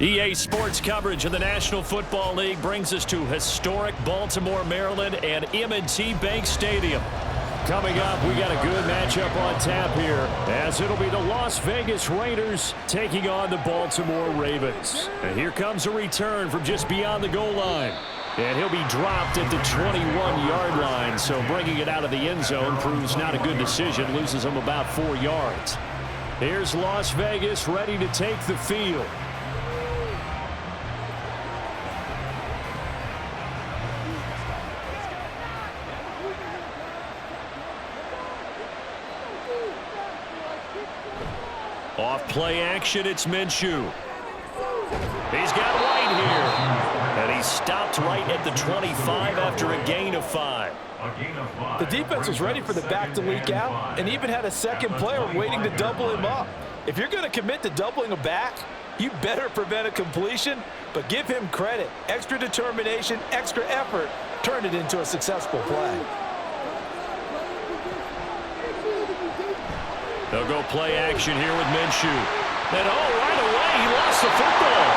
EA Sports coverage of the National Football League brings us to historic Baltimore, Maryland, and M&T Bank Stadium. Coming up, we got a good matchup on tap here, as it'll be the Las Vegas Raiders taking on the Baltimore Ravens. And here comes a return from just beyond the goal line. And he'll be dropped at the 21-yard line, so bringing it out of the end zone proves not a good decision, loses him about 4 yards. Here's Las Vegas ready to take the field. Off play action, it's Minshew. He's got White here. And he's stopped right at the 25 after a gain of 5. The defense was ready for the back to leak out and even had a second player waiting to double him up. If you're going to commit to doubling a back, you better prevent a completion, but give him credit. Extra determination, extra effort, turned it into a successful play. They'll go play action here with Minshew. And right away, he lost the football.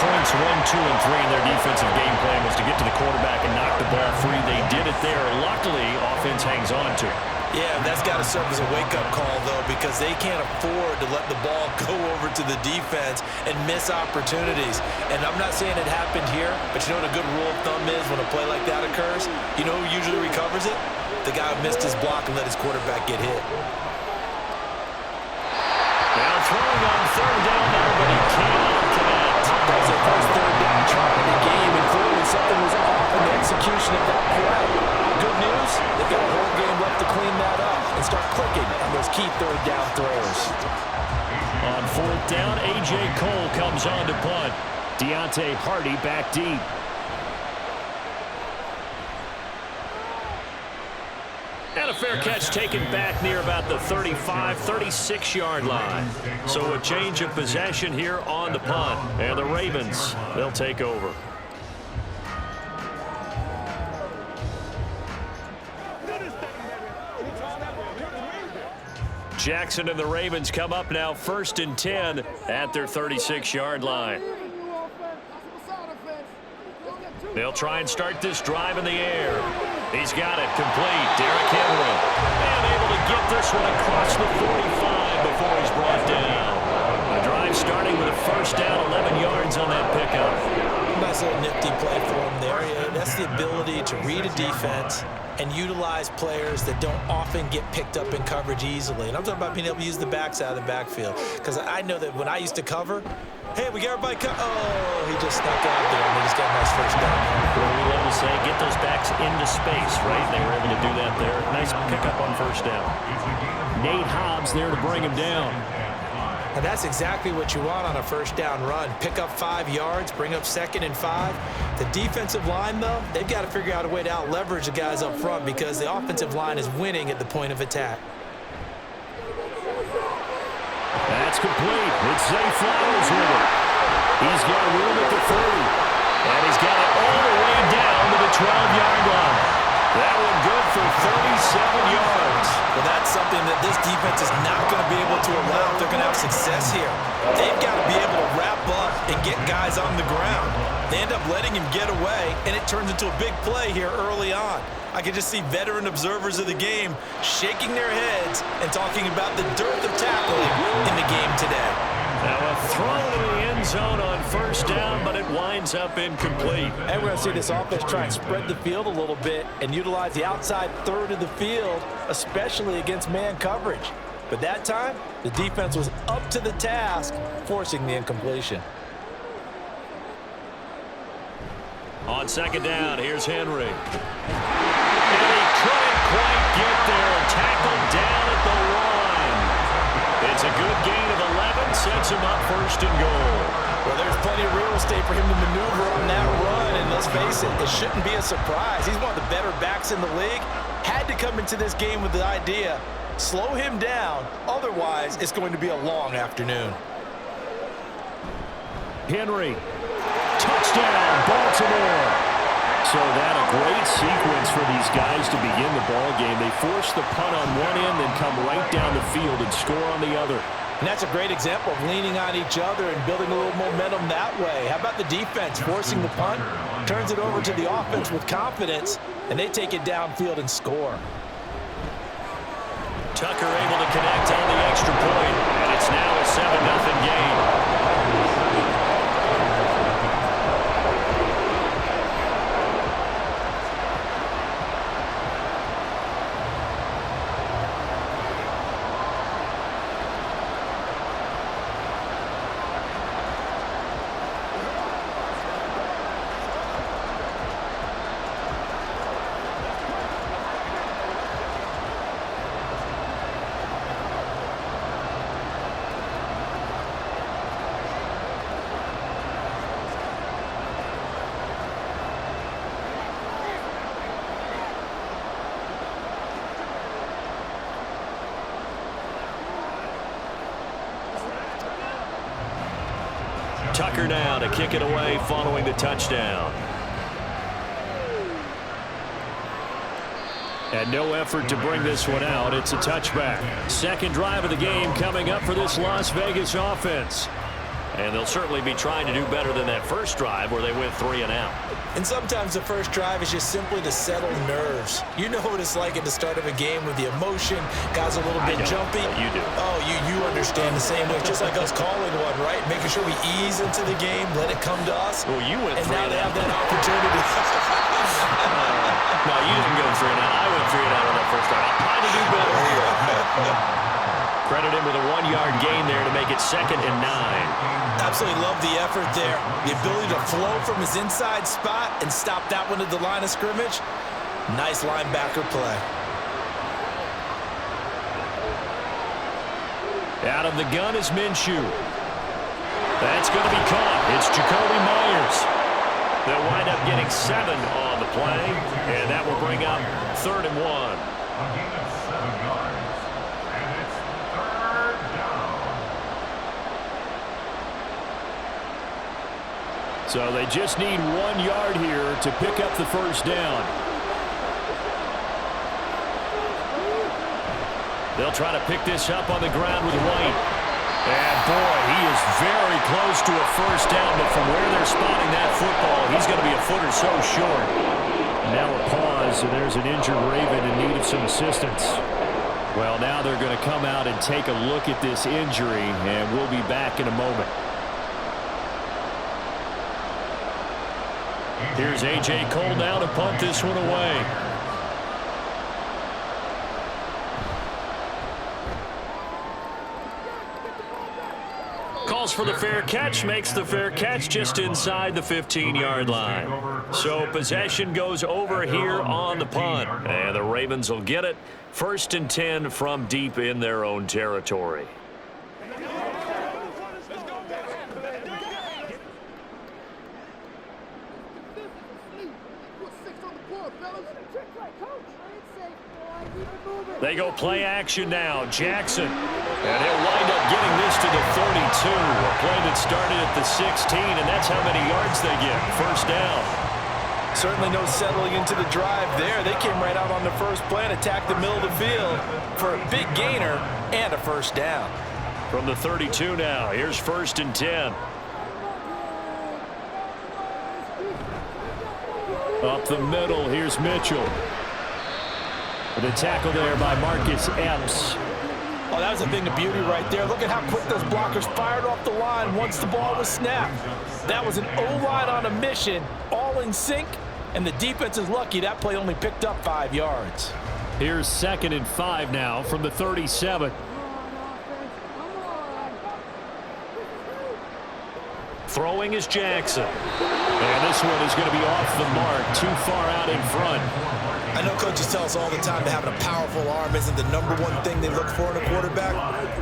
Points 1, 2, and 3 in their defensive game plan was to get to the quarterback and knock the ball free. They did it there. Luckily, offense hangs on to it. Yeah, that's got to serve as a wake-up call, though, because they can't afford to let the ball go over to the defense and miss opportunities. And I'm not saying it happened here, but you know what a good rule of thumb is when a play like that occurs? You know who usually recovers it? The guy who missed his block and let his quarterback get hit. Now throwing on third down now, but he cannot connect. That was their first third down try in the game, and clearly something was off in the execution of that play. Good news, they've got a whole game left to clean that up and start clicking on those key third down throws. On fourth down, A.J. Cole comes on to punt. Deontay Hardy back deep. And a fair catch taken back near about the 35, 36-yard line. So a change of possession here on the punt. And the Ravens, they'll take over. Jackson and the Ravens come up now 1st and 10 at their 36-yard line. They'll try and start this drive in the air. He's got it complete. Derrick Henry. And able to get this one across the 45 before he's brought down. The drive starting with a first down, 11 yards on that pickup. Nice little nifty play for him there. Yeah, that's the ability to read a defense and utilize players that don't often get picked up in coverage easily. And I'm talking about being able to use the backs out of the backfield. Because I know that when I used to cover, hey, we got everybody oh, he just snuck out there and he just got a nice first down. Well, we love to say, get those backs into space, right? They were able to do that there. Nice pickup on first down. Nate Hobbs there to bring him down. And that's exactly what you want on a first down run. Pick up 5 yards, bring up 2nd and 5. The defensive line, though, they've got to figure out a way to out-leverage the guys up front because the offensive line is winning at the point of attack. That's complete. It's Zay Flowers with it. He's got room at the 30. And he's got it all the way down to the 12-yard line. That one good for 37 yards. Well, that's something that this defense is not going to be able to allow if they're going to have success here. They've got to be able to wrap up and get guys on the ground. They end up letting him get away, and it turns into a big play here early on. I can just see veteran observers of the game shaking their heads and talking about the dearth of tackling in the game today. Now a throw to the end zone on first down, but it winds up incomplete. And we're going to see this offense try and spread the field a little bit and utilize the outside third of the field, especially against man coverage. But that time, the defense was up to the task, forcing the incompletion. On second down, here's Henry. And he couldn't quite get there. Tackled down at the 1. It's a good gain of 11, sets him up 1st and goal. Well, there's plenty of real estate for him to maneuver on that run, and let's face it, it shouldn't be a surprise. He's one of the better backs in the league. Had to come into this game with the idea, slow him down, otherwise it's going to be a long afternoon. Henry. Touchdown, Baltimore. So that a great sequence for these guys to begin the ball game. They force the punt on one end, then come right down the field and score on the other. And that's a great example of leaning on each other and building a little momentum that way. How about the defense forcing the punt? Turns it over to the offense with confidence, and they take it downfield and score. Tucker able to connect on the extra point, and it's now a 7-0 game. Tucker now to kick it away following the touchdown. And no effort to bring this one out. It's a touchback. Second drive of the game coming up for this Las Vegas offense. And they'll certainly be trying to do better than that first drive where they went 3 and out. And sometimes the first drive is just simply to settle nerves. You know what it's like at the start of a game with the emotion. Guys a little bit jumpy. You do. Oh, you understand the same way. Just like us calling one, right? Making sure we ease into the game, let it come to us. Well, you went 3 and out. And now they have that opportunity. No, you didn't go 3 and out. I went 3 and out on that first drive. I'm trying to do better here. Credit him with a 1-yard gain there to make it 2nd and 9. Absolutely love the effort there. The ability to flow from his inside spot and stop that one at the line of scrimmage. Nice linebacker play. Out of the gun is Minshew. That's going to be caught. It's Jacoby Myers. They'll wind up getting 7 on the play, and that will bring up 3rd and 1. So they just need 1 yard here to pick up the first down. They'll try to pick this up on the ground with White. And boy, he is very close to a first down, but from where they're spotting that football, he's going to be a foot or so short. Now a pause, and there's an injured Raven in need of some assistance. Well, now they're going to come out and take a look at this injury, and we'll be back in a moment. Here's A.J. Cole now to punt this one away. Calls for the fair catch, makes the fair catch just inside the 15-yard line. So possession goes over here on the punt. And the Ravens will get it. 1st and 10 from deep in their own territory. They go play action now. Jackson. And he'll wind up getting this to the 32. A play that started at the 16, and that's how many yards they get. First down. Certainly no settling into the drive there. They came right out on the first play and attacked the middle of the field for a big gainer and a first down. From the 32 now, here's 1st and 10. Up the middle, here's Mitchell. The tackle there by Marcus Epps. Oh, that was a thing of beauty right there. Look at how quick those blockers fired off the line once the ball was snapped. That was an O-line on a mission, all in sync, and the defense is lucky that play only picked up 5 yards. Here's 2nd and 5 now from the 37. Throwing is Jackson. And this one is going to be off the mark, too far out in front. I know coaches tell us all the time that having a powerful arm isn't the #1 thing they look for in a quarterback.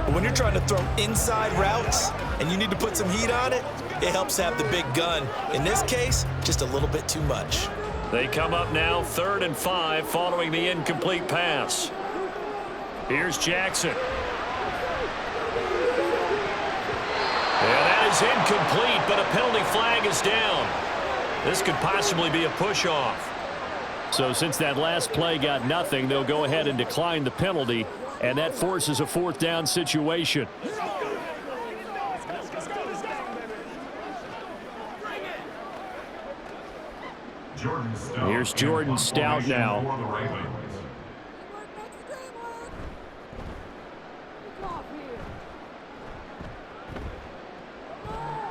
But when you're trying to throw inside routes and you need to put some heat on it, it helps have the big gun. In this case, just a little bit too much. They come up now 3rd and 5 following the incomplete pass. Here's Jackson. And that is incomplete, but a penalty flag is down. This could possibly be a push-off. So since that last play got nothing, they'll go ahead and decline the penalty, and that forces a 4th down situation. Here's Jordan Stout now.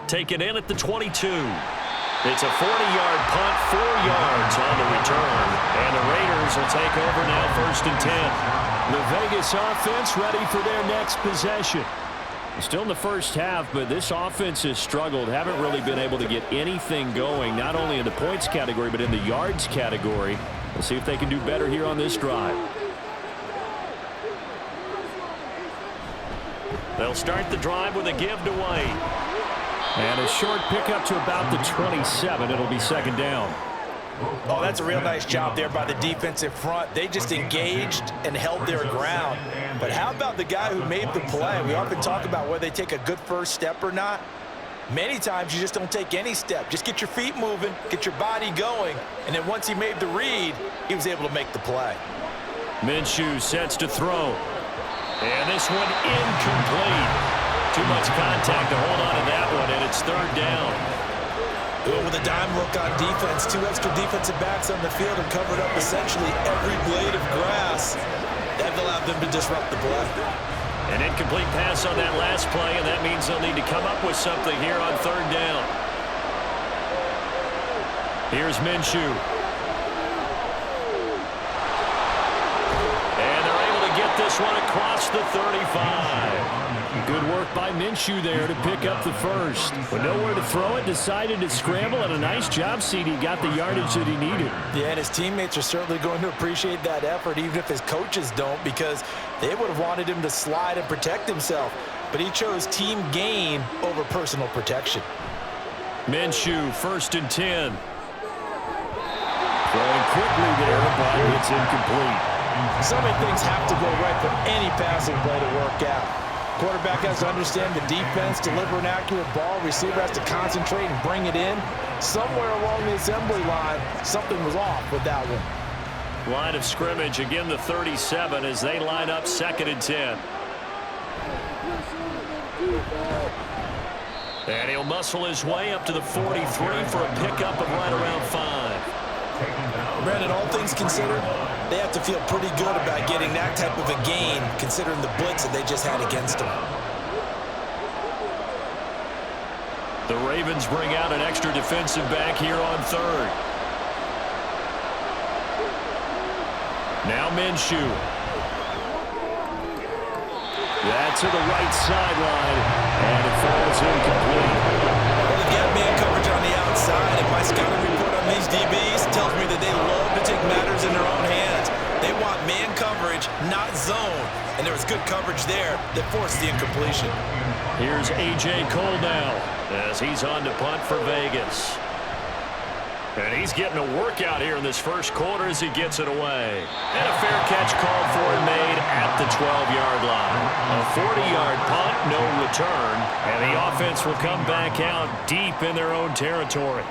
Taken in at the 22. It's a 40-yard punt, 4 yards on the return. And the Raiders will take over now, 1st and 10. The Vegas offense ready for their next possession. Still in the first half, but this offense has struggled. Haven't really been able to get anything going, not only in the points category, but in the yards category. We'll see if they can do better here on this drive. They'll start the drive with a give to White. And a short pickup to about the 27. It'll be 2nd down. Oh, that's a real nice job there by the defensive front. They just engaged and held their ground. But how about the guy who made the play? We often talk about whether they take a good first step or not. Many times you just don't take any step. Just get your feet moving, get your body going, and then once he made the read, he was able to make the play. Minshew sets to throw. And this one incomplete. Too much contact to hold on to that one, and it's 3rd down. With a dime look on defense, 2 extra defensive backs on the field and covered up essentially every blade of grass. That allowed them to disrupt the play. An incomplete pass on that last play, and that means they'll need to come up with something here on 3rd down. Here's Minshew. And they're able to get this one across the 35. Good work by Minshew there to pick up the first. But nowhere to throw it, decided to scramble, and a nice job, CD. Got the yardage that he needed. Yeah, and his teammates are certainly going to appreciate that effort, even if his coaches don't, because they would have wanted him to slide and protect himself. But he chose team gain over personal protection. Minshew, 1st and 10. Throwing quickly there, but it's incomplete. So many things have to go right for any passing play to work out. Quarterback has to understand the defense, deliver an accurate ball. Receiver has to concentrate and bring it in. Somewhere along the assembly line, something was off with that one. Line of scrimmage, again the 37 as they line up 2nd and 10. And he'll muscle his way up to the 43 for a pickup of right around 5. Brandon, all things considered, they have to feel pretty good about getting that type of a gain, considering the blitz that they just had against them. The Ravens bring out an extra defensive back here on 3rd. Now Minshew. That's to the right sideline, and it falls incomplete. Well, they've got man coverage on the outside, and my scouting report on these DBs tells me that they love to take matters in their own hands. They want man coverage, not zone. And there was good coverage there that forced the incompletion. Here's A.J. Cole now as he's on to punt for Vegas. And he's getting a workout here in this first quarter as he gets it away. And a fair catch called for and made at the 12-yard line. A 40-yard punt, no return. And the offense will come back out deep in their own territory.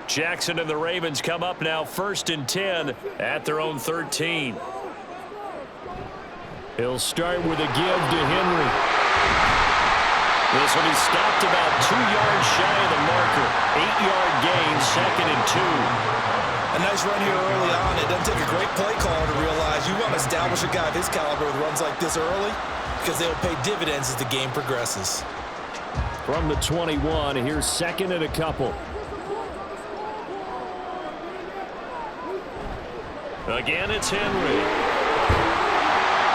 Jackson and the Ravens come up now 1st and 10 at their own 13. He'll start with a give to Henry. This will be stopped about 2 yards shy of the marker. 8-yard gain, 2nd and 2. A nice run here early on. It doesn't take a great play caller to realize you want to establish a guy of his caliber with runs like this early because they'll pay dividends as the game progresses. From the 21, here's 2nd and a couple. Again, it's Henry.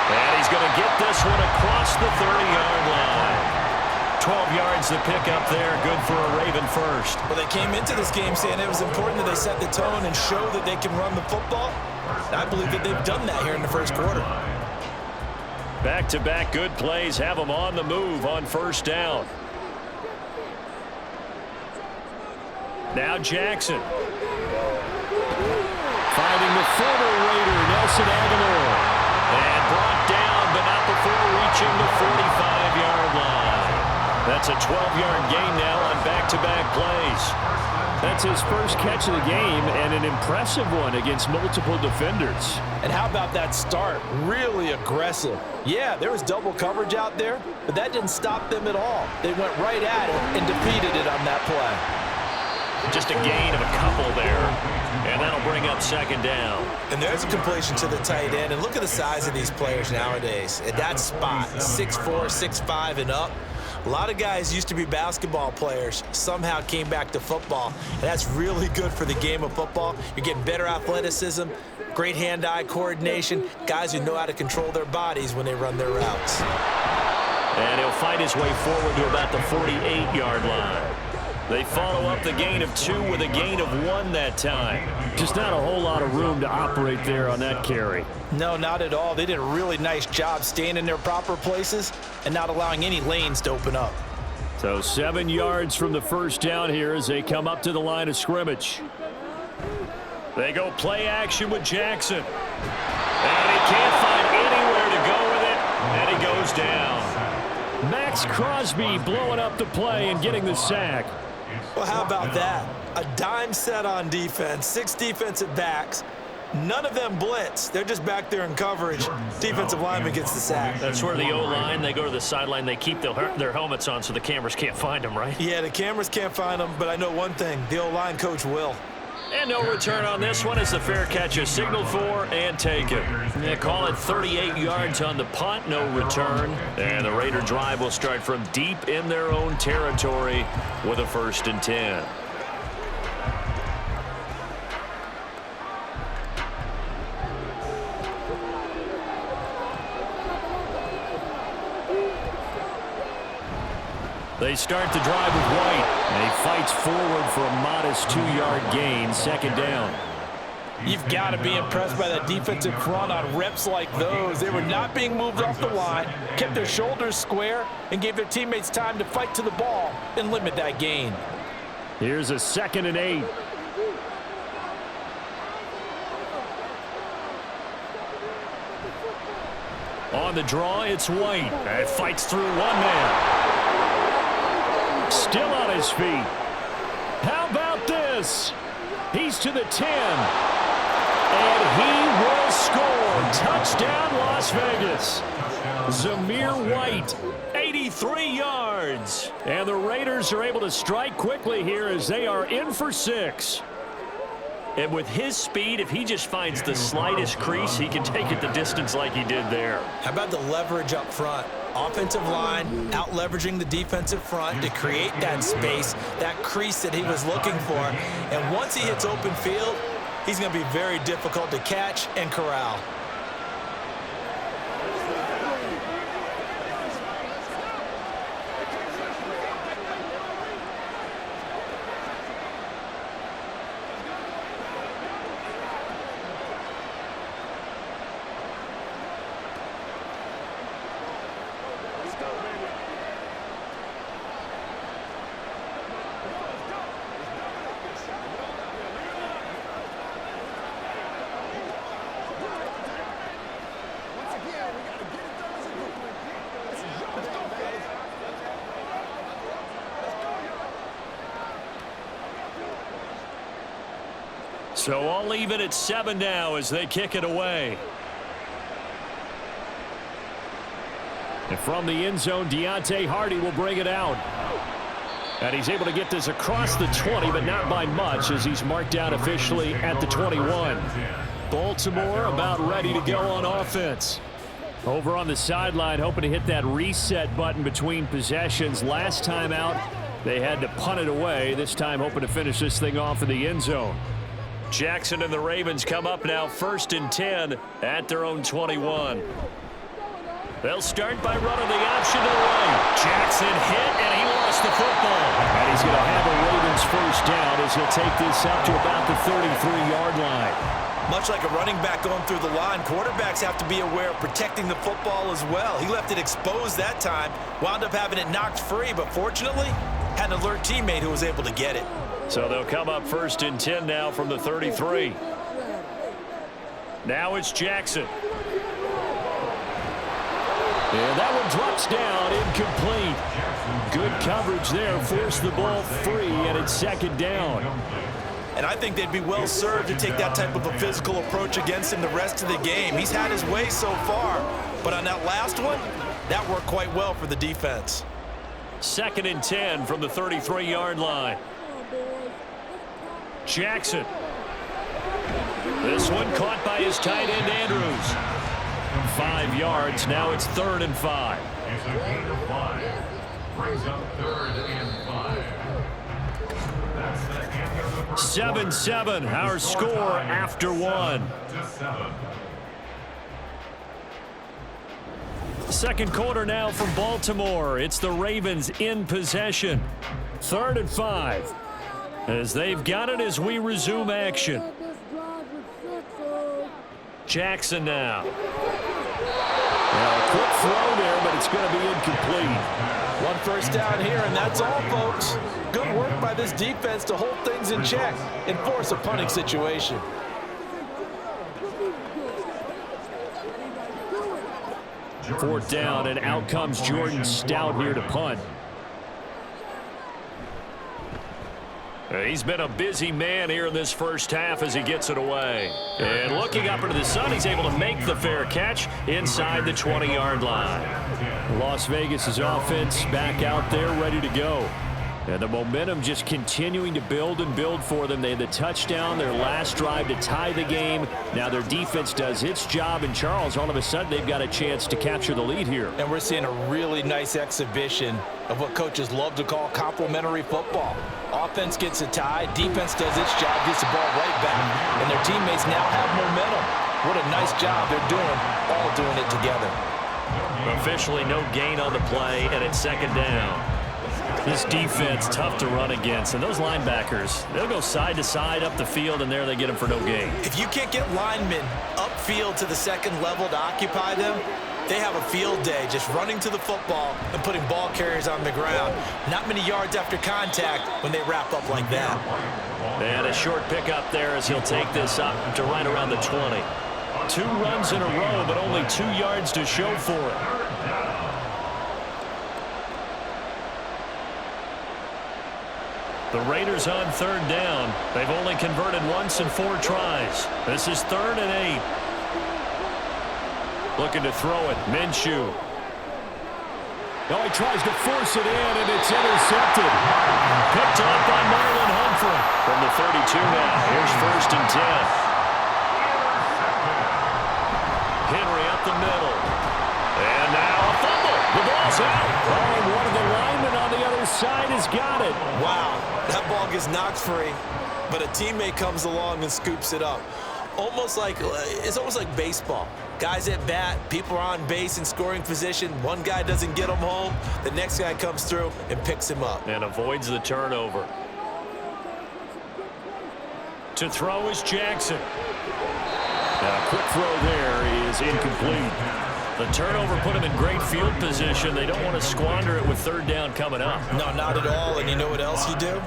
And he's going to get this one across the 30-yard line. 12 yards to pick up there. Good for a Raven first. Well, they came into this game saying it was important that they set the tone and show that they can run the football. And I believe that they've done that here in the first quarter. Back-to-back good plays have them on the move on 1st down. Now Jackson. Finding the former Raider, Nelson Aguilar. And brought down, but not before reaching the 45-yard line. That's a 12-yard gain now on back-to-back plays. That's his first catch of the game, and an impressive one against multiple defenders. And how about that start? Really aggressive. Yeah, there was double coverage out there, but that didn't stop them at all. They went right at it and defeated it on that play. Just a gain of a couple there, and that'll bring up second down. And there's a completion to the tight end, and look at the size of these players nowadays. At that spot, 6'4", 6'5", and up. A lot of guys used to be basketball players, somehow came back to football, and that's really good for the game of football. You're getting better athleticism, great hand-eye coordination, guys who know how to control their bodies when they run their routes. And he'll fight his way forward to about the 48-yard line. They follow up the gain of 2 with a gain of 1 that time. Just not a whole lot of room to operate there on that carry. No, not at all. They did a really nice job staying in their proper places and not allowing any lanes to open up. So 7 yards from the first down here as they come up to the line of scrimmage. They go play action with Jackson. And he can't find anywhere to go with it, and he goes down. Max Crosby blowing up the play and getting the sack. Well, how about that? A dime set on defense, 6 defensive backs. None of them blitz. They're just back there in coverage. Defensive lineman gets the sack. That's where the O-line, they go to the sideline, they keep their helmets on so the cameras can't find them, right? Yeah, the cameras can't find them, but I know one thing. The O-line coach will. And no return on this one as the fair catch is signaled for and taken. They call it 38 yards on the punt, no return. And the Raider drive will start from deep in their own territory with a 1st and 10. They start the drive with White, and he fights forward for a modest 2-yard gain, 2nd down. You've got to be impressed by that defensive front on reps like those. They were not being moved off the line, kept their shoulders square, and gave their teammates time to fight to the ball and limit that gain. Here's a 2nd and 8. On the draw, it's White. And fights through one man. Still on his feet. How about this? He's to the 10. And he will score. Touchdown, Las Vegas. Zamir White, 83 yards. And the Raiders are able to strike quickly here as they are in for 6. And with his speed, if he just finds the slightest crease, he can take it the distance like he did there. How about the leverage up front? Offensive line out leveraging the defensive front to create that space, that crease that he was looking for. And once he hits open field, he's going to be very difficult to catch and corral. So I'll leave it at 7 now as they kick it away. And from the end zone, Deontay Hardy will bring it out. And he's able to get this across the 20, but not by much as he's marked down officially at the 21. Baltimore about ready to go on offense. Over on the sideline, hoping to hit that reset button between possessions. Last time out, they had to punt it away. This time hoping to finish this thing off in the end zone. Jackson and the Ravens come up now 1st and 10 at their own 21. They'll start by running the option to the right. Jackson hit, and he lost the football. And he's going to have a Ravens 1st down as he'll take this up to about the 33-yard line. Much like a running back going through the line, quarterbacks have to be aware of protecting the football as well. He left it exposed that time, wound up having it knocked free, but fortunately, had an alert teammate who was able to get it. So they'll come up 1st and 10 now from the 33. Now it's Jackson. And that one drops down, incomplete. Good coverage there, forced the ball free, and it's second down. And I think they'd be well served to take that type of a physical approach against him the rest of the game. He's had his way so far, but on that last one, that worked quite well for the defense. 2nd and 10 from the 33-yard line. Jackson. This one caught by his tight end, Andrews. 5 yards. Now it's 3rd and 5. It's a gain of 5. Brings up 3rd and 5. That's the end of the first 7-7, our score after 1. 7. Second quarter now from Baltimore. It's the Ravens in possession. 3rd and 5. As they've got it as we resume action. Jackson now. A quick throw there, but it's going to be incomplete. 1 first down here, and that's all, folks. Good work by this defense to hold things in check and force a punting situation. Fourth down, and out comes Jordan Stout here to punt. He's been a busy man here in this first half as he gets it away. And looking up into the sun, he's able to make the fair catch inside the 20-yard line. Las Vegas's offense back out there ready to go. And the momentum just continuing to build and build for them. They had the touchdown, their last drive to tie the game. Now their defense does its job, and Charles, all of a sudden, they've got a chance to capture the lead here. And we're seeing a really nice exhibition of what coaches love to call complementary football. Offense gets a tie, defense does its job, gets the ball right back, and their teammates now have momentum. What a nice job they're doing, all doing it together. Officially no gain on the play, and it's 2nd down. This defense tough to run against, and those linebackers, they'll go side to side up the field, and there they get them for no gain. If you can't get linemen upfield to the second level to occupy them, they have a field day just running to the football and putting ball carriers on the ground. Not many yards after contact when they wrap up like that. And a short pickup there as he'll take this up to right around the 20. 2 runs in a row, but only 2 yards to show for it. The Raiders on 3rd down. They've only converted once in 4 tries. This is 3rd and 8. Looking to throw it. Minshew. Oh, he tries to force it in, and it's intercepted. Picked up by Marlon Humphrey. From the 32 now. Here's 1st and 10. Henry up the middle. And now a fumble. The ball's out. Oh, and one of the linemen on the other side has got it. Wow, that ball gets knocked free, but a teammate comes along and scoops it up. It's almost like baseball. Guys at bat, people are on base in scoring position. One guy doesn't get him home. The next guy comes through and picks him up. And avoids the turnover. To throw is Jackson. A quick throw there is incomplete. The turnover put him in great field position. They don't want to squander it with 3rd down coming up. No, not at all. And you know what else you do?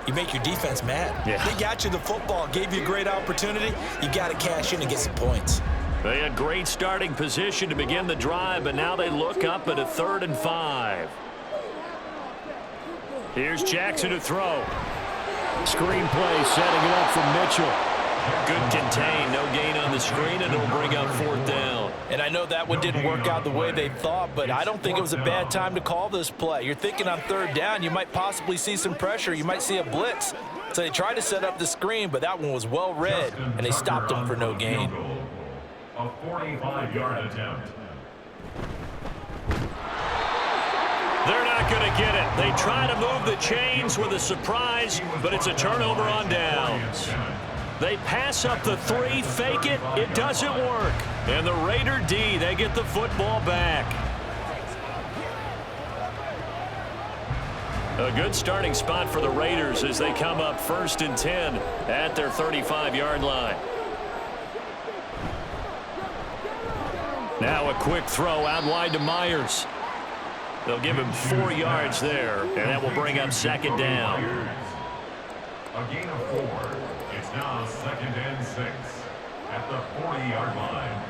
You make your defense mad. Yeah. They got you the football, gave you a great opportunity. You got to cash in and get some points. They had great starting position to begin the drive, but now they look up at a 3rd and 5. Here's Jackson to throw. Screen play setting it up for Mitchell. Good contain, no gain on the screen, and it'll bring up 4th down. And I know that one didn't work out the way they thought, but I don't think it was a bad time to call this play. You're thinking on 3rd down, you might possibly see some pressure. You might see a blitz. So they tried to set up the screen, but that one was well read, and they stopped them for no gain. A 45-yard attempt. They're not going to get it. They try to move the chains with a surprise, but it's a turnover on downs. They pass up the 3, fake it. It doesn't work. And the Raider D, they get the football back. A good starting spot for the Raiders as they come up 1st and 10 at their 35-yard line. Now a quick throw out wide to Myers. They'll give him 4 yards there, and that will bring up 2nd down. A gain of 4. It's now 2nd and 6 at the 40-yard line.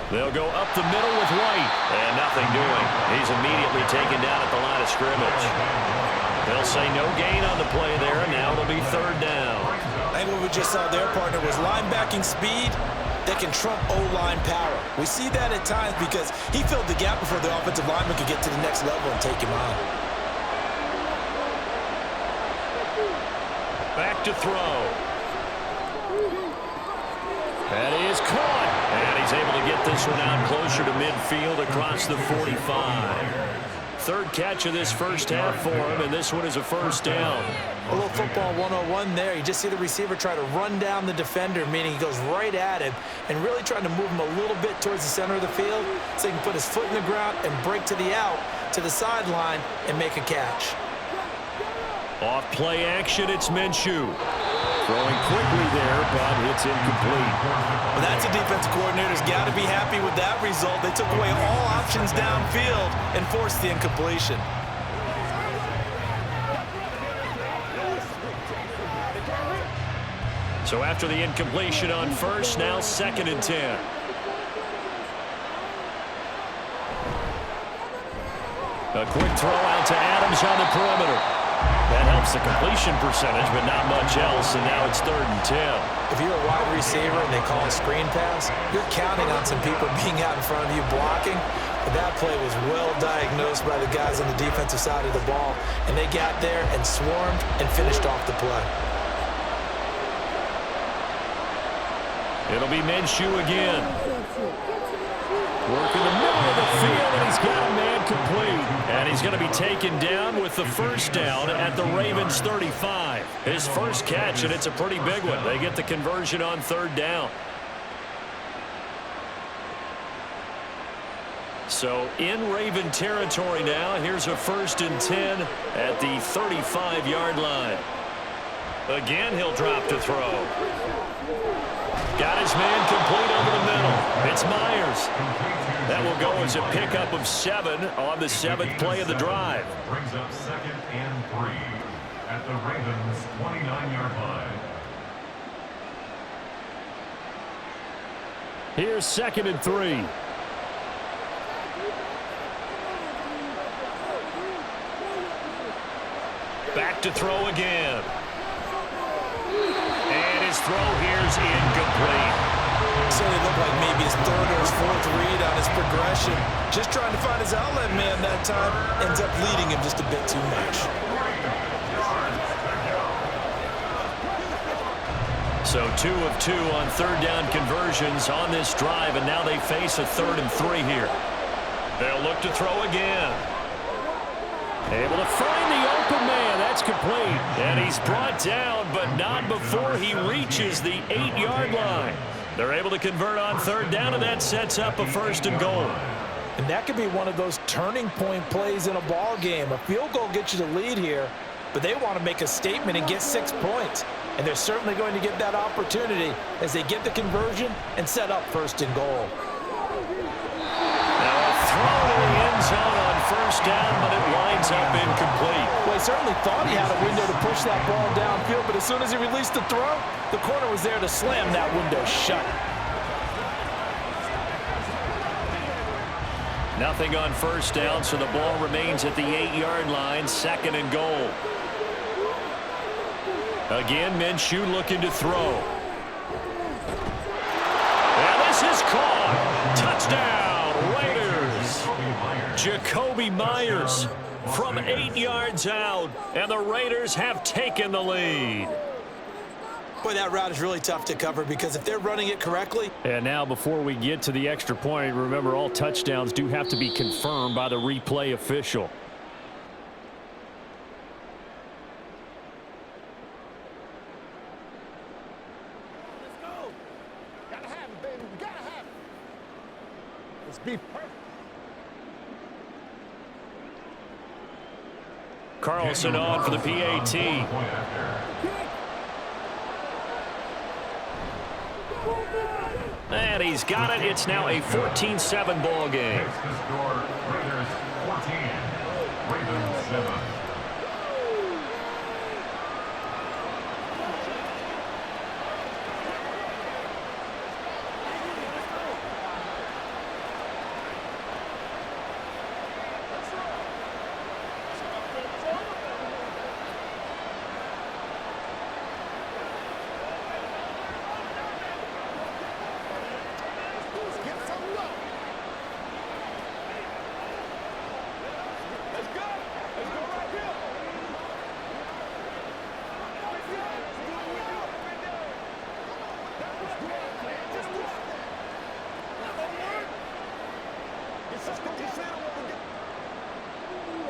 They'll go up the middle with White. And nothing doing. He's immediately taken down at the line of scrimmage. They'll say no gain on the play there, and now it'll be third down. I think what we just saw there, partner, was linebacking speed that can trump O-line power. We see that at times because he filled the gap before the offensive lineman could get to the next level and take him on. Back to throw. That is caught. And he's able to get this one out closer to midfield across the 45. Third catch of this first half for him, and this one is a first down. A little football 101 there. You just see the receiver try to run down the defender, meaning he goes right at him and really trying to move him a little bit towards the center of the field so he can put his foot in the ground and break to the out, to the sideline, and make a catch. Off play action, it's Minshew. Throwing quickly there, but it's incomplete. Well, that's a defensive coordinator's got to be happy with that result. They took away all options downfield and forced the incompletion. So after the incompletion on first, now 2nd and 10. A quick throw out to Adams on the perimeter. That helps the completion percentage, but not much else, and now it's 3rd and 10. If you're a wide receiver and they call a screen pass, you're counting on some people being out in front of you blocking. But that play was well diagnosed by the guys on the defensive side of the ball, and they got there and swarmed and finished off the play. It'll be Minshew again. Working the middle of the field, and he's got a man complete. And he's going to be taken down with the first down at the Ravens' 35. His first catch, and it's a pretty big one. They get the conversion on 3rd down. So in Raven territory now, here's a 1st and 10 at the 35-yard line. Again, he'll drop to throw. Got his man complete over the middle. It's Myers. That will go as a pickup of 7 on the 7th play of the drive. Brings up 2nd and 3 at the Ravens' 29-yard line. Here's 2nd and 3. Back to throw again. And his throw here's incomplete. Certainly looked like maybe his 3rd or his 4th read on his progression. Just trying to find his outlet man that time. Ends up leading him just a bit too much. So 2 of 2 on 3rd down conversions on this drive, and now they face a 3rd and 3 here. They'll look to throw again. Able to find the open man. That's complete. And he's brought down, but not before he reaches the 8-yard line. They're able to convert on 3rd down, and that sets up a 1st and goal. And that could be one of those turning point plays in a ball game. A field goal gets you the lead here, but they want to make a statement and get 6 points. And they're certainly going to get that opportunity as they get the conversion and set up 1st and goal. Now a throw to the end zone on 1st down, but it winds up incomplete. Well, he certainly thought he had a window to push that ball downfield, but as soon as he released the throw, the corner was there to slam that window shut. Nothing on 1st down, so the ball remains at the 8-yard line, 2nd and goal. Again, Minshew looking to throw. And this is caught. Touchdown, Raiders. Jacoby Myers from 8 yards out, and the Raiders have taken the lead. Boy, that route is really tough to cover because if they're running it correctly. And now before we get to the extra point, remember all touchdowns do have to be confirmed by the replay official. Let's go. Gotta have it, baby. We gotta have it. Let's be perfect. Carlson on for the PAT. And he's got it. It's now a 14-7 ball game. Makes the score Raiders 14, Ravens 7.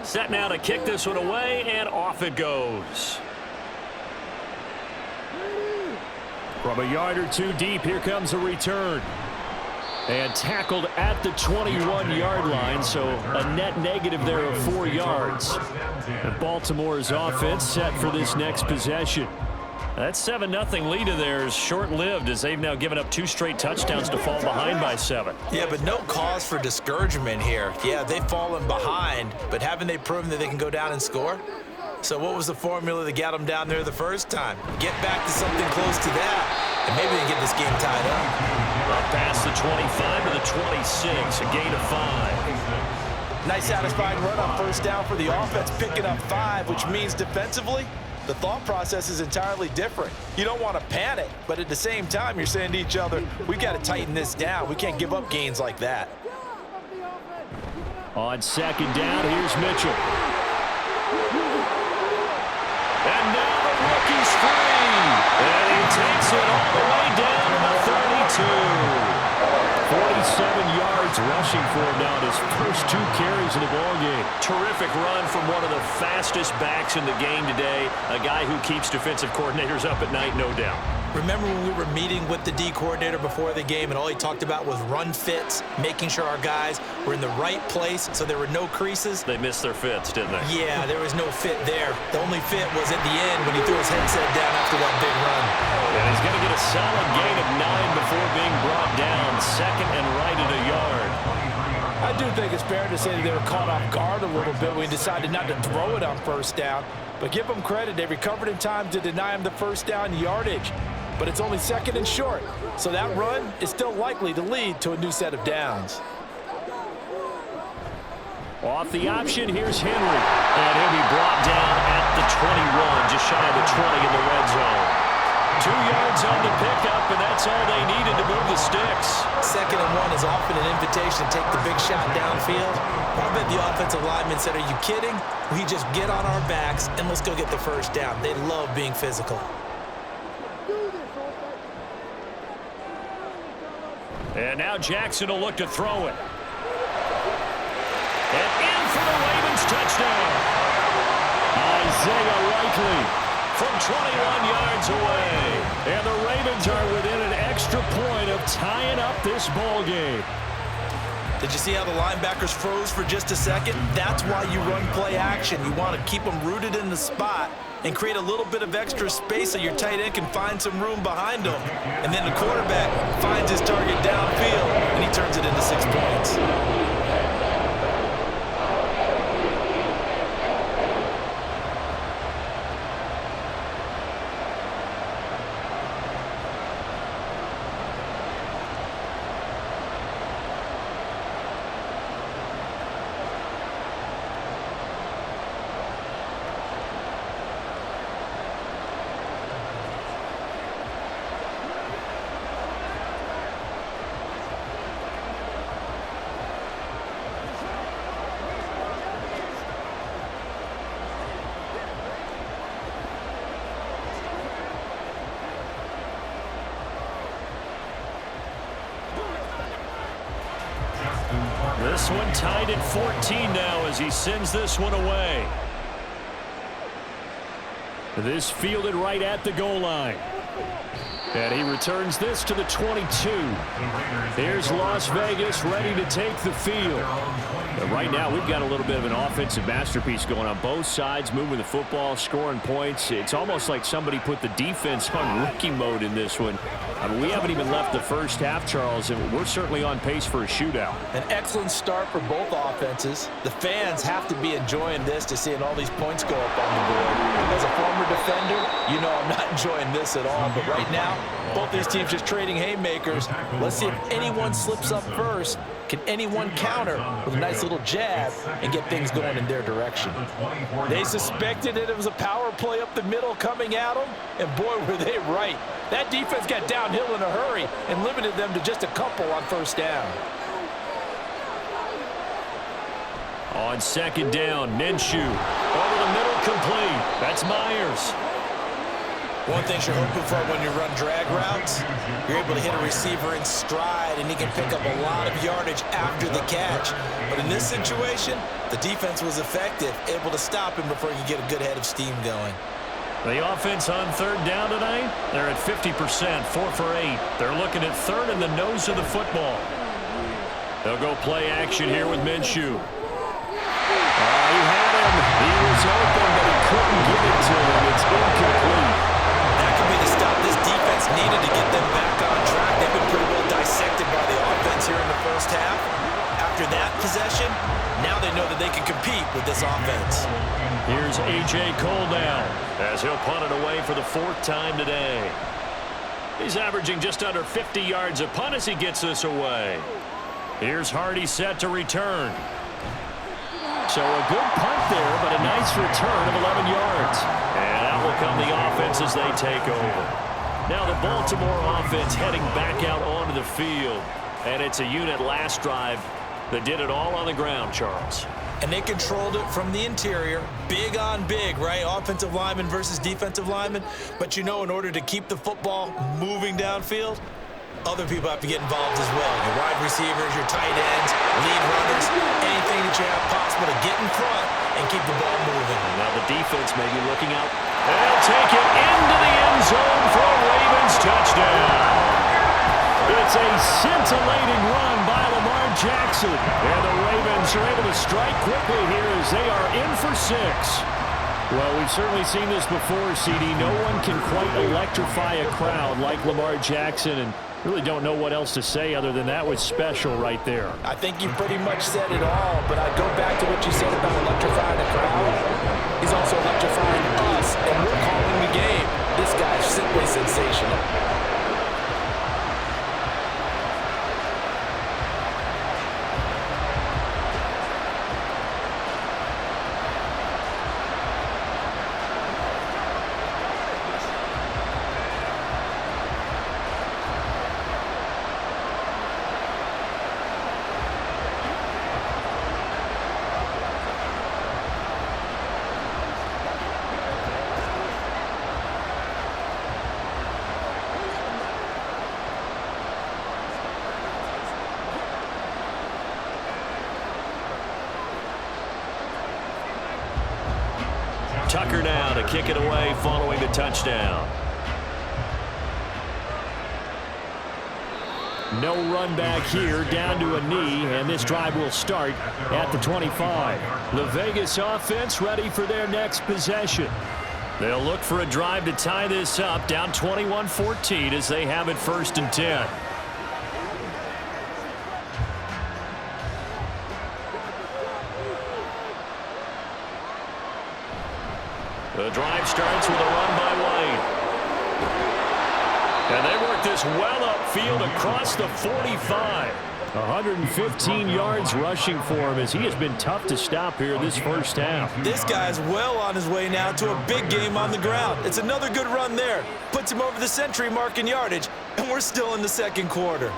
Set now to kick this one away, and off it goes. From a yard or two deep, here comes a return. And tackled at the 21-yard line, so a net negative there of 4 yards. And Baltimore's offense set for this next possession. That 7-0 lead of theirs short-lived as they've now given up 2 straight touchdowns to fall behind by 7. Yeah, but no cause for discouragement here. Yeah, they've fallen behind, but haven't they proven that they can go down and score? So what was the formula that got them down there the first time? Get back to something close to that, and maybe they get this game tied up. Up past the 25 to the 26, a gain of 5. Nice satisfying run on first down for the offense, picking up 5, which means defensively, the thought process is entirely different. You don't want to panic, but at the same time, you're saying to each other, we got to tighten this down. We can't give up gains like that. On second down, here's Mitchell. And now the rookie's free. And he takes it all the way down to the 32. 47 yards rushing for him now in his first 2 carries of the ballgame. Terrific run from one of the fastest backs in the game today. A guy who keeps defensive coordinators up at night, no doubt. Remember when we were meeting with the D coordinator before the game and all he talked about was run fits, making sure our guys were in the right place so there were no creases? They missed their fits, didn't they? Yeah, there was no fit there. The only fit was at the end when he threw his headset down after that big run. And he's going to get a solid gain of 9 before being brought down. Second and right at a yard. I do think it's fair to say that they were caught off guard a little bit when we decided not to throw it on first down. But give them credit. They recovered in time to deny him the first down yardage. But it's only second and short, so that run is still likely to lead to a new set of downs. Off the option, here's Henry. And he'll be brought down at the 21, just shy of the 20 in the red zone. 2 yards on the pickup, and that's all they needed to move the sticks. Second and 1 is often an invitation to take the big shot downfield. I bet the offensive lineman said, are you kidding? We just get on our backs and let's go get the first down. They love being physical. And now Jackson will look to throw it. And in for the Ravens touchdown. Isaiah Likely from 21 yards away. And the Ravens are within an extra point of tying up this ball game. Did you see how the linebackers froze for just a second? That's why you run play action. You want to keep them rooted in the spot and create a little bit of extra space so your tight end can find some room behind him. And then the quarterback finds his target downfield, and he turns it into 6 points. This one tied at 14 now as he sends this one away. This fielded right at the goal line. And he returns this to the 22. Here's Las Vegas ready to take the field. But right now we've got a little bit of an offensive masterpiece going on both sides, moving the football, scoring points. It's almost like somebody put the defense on rookie mode in this one. I mean, we haven't even left the first half, Charles, and we're certainly on pace for a shootout. An excellent start for both offenses. The fans have to be enjoying this to seeing all these points go up on the board. As a former defender, you know I'm not enjoying this at all. But right now, both these teams just trading haymakers. Let's see if anyone slips up first. Can anyone counter with a nice little jab and get things going in their direction? They suspected it was a power play up the middle coming at them, and boy, were they right. That defense got downhill in a hurry and limited them to just a couple on first down. On second down, Minshew over the middle, complete. That's Myers. One thing you're hoping for when you run drag routes, you're able to hit a receiver in stride, and he can pick up a lot of yardage after the catch. But in this situation, the defense was effective, able to stop him before he could get a good head of steam going. The offense on third down tonight, they're at 50%, 4 for 8. They're looking at third in the nose of the football. They'll go play action here with Minshew. He had him. He was open, but he couldn't get it to him. It's incomplete. That could be the stop this defense needed to get them back on track. They've been pretty well dissected by the offense here in the first half. After that possession, now they know that they can compete with this offense. Here's A.J. Cole now as he'll punt it away for the 4th time today. He's averaging just under 50 yards a punt as he gets this away. Here's Hardy set to return. So a good punt there, but a nice return of 11 yards. And out will come the offense as they take over. Now the Baltimore offense heading back out onto the field. And it's a unit last drive that did it all on the ground, Charles. And they controlled it from the interior. Big on big, right? Offensive lineman versus defensive lineman. But you know, in order to keep the football moving downfield, other people have to get involved as well. Your wide receivers, your tight ends, lead runners, anything that you have possible to get in front and keep the ball moving. Now the defense may be looking out. They'll take it into the end zone for a Ravens touchdown. It's a scintillating run by Lamar Jackson. And the Ravens are able to strike quickly here as they are in for 6. Well, we've certainly seen this before, CD. No one can quite electrify a crowd like Lamar Jackson, and really don't know what else to say other than that was special right there. I think you pretty much said it all, but I go back to what you said about electrifying the crowd. He's also electrifying us, and we're calling the game. This guy's simply sensational. Tucker now to kick it away following the touchdown. No run back here, down to a knee, and this drive will start at the 25. The Vegas offense ready for their next possession. They'll look for a drive to tie this up, down 21-14 as they have it 1st and 10. The drive starts with a run by White. And they work this well upfield across the 45. 115 yards rushing for him as he has been tough to stop here this first half. This guy's well on his way now to a big game on the ground. It's another good run there. Puts him over the century mark in yardage, and we're still in the 2nd quarter.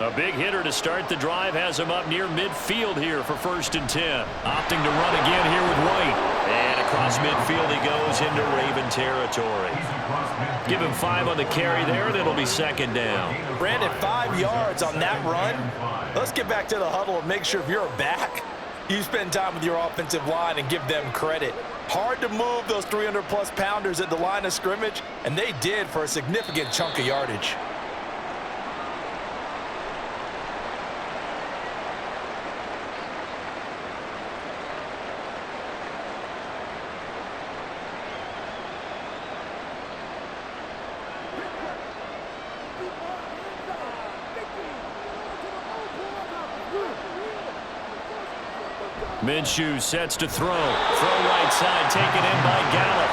A big hitter to start the drive has him up near midfield here for 1st and 10. Opting to run again here with White. And across midfield he goes into Raven territory. Give him 5 on the carry there, and it'll be 2nd down. Brandon, 5 yards on that run. Let's get back to the huddle and make sure if you're a back, you spend time with your offensive line and give them credit. Hard to move those 300-plus pounders at the line of scrimmage, and they did for a significant chunk of yardage. Minshew sets to throw. Throw right side, taken in by Gallup.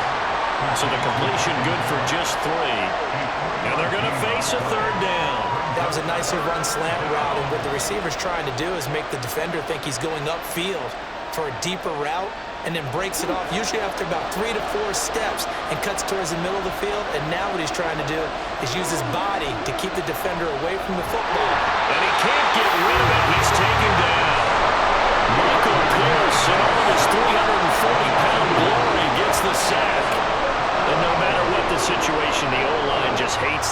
So the completion good for just 3. And they're going to face a 3rd down. That was a nicer run slant route, and what the receiver's trying to do is make the defender think he's going upfield for a deeper route and then breaks it off, usually after about 3 to 4 steps, and cuts towards the middle of the field. And now what he's trying to do is use his body to keep the defender away from the football. And he can't get rid of it. He's taken down. Michael Pierce, in all of his 340-pound glory, gets the sack. And no matter what the situation,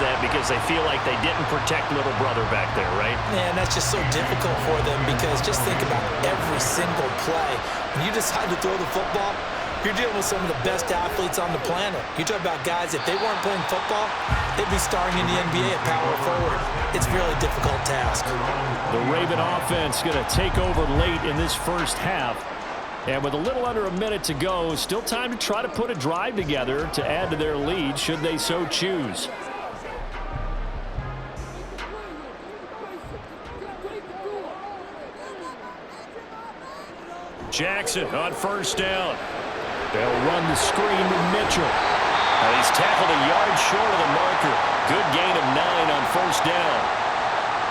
that because they feel like they didn't protect little brother back there, right? Man, that's just so difficult for them because just think about every single play. When you decide to throw the football, you're dealing with some of the best athletes on the planet. You talk about guys, if they weren't playing football, they'd be starring in the NBA at power forward. It's a really difficult task. The Raven offense going to take over late in this first half. And with a little under a minute to go, still time to try to put a drive together to add to their lead should they so choose. Jackson on first down. They'll run the screen to Mitchell. And he's tackled a yard short of the marker. Good gain of 9 on first down.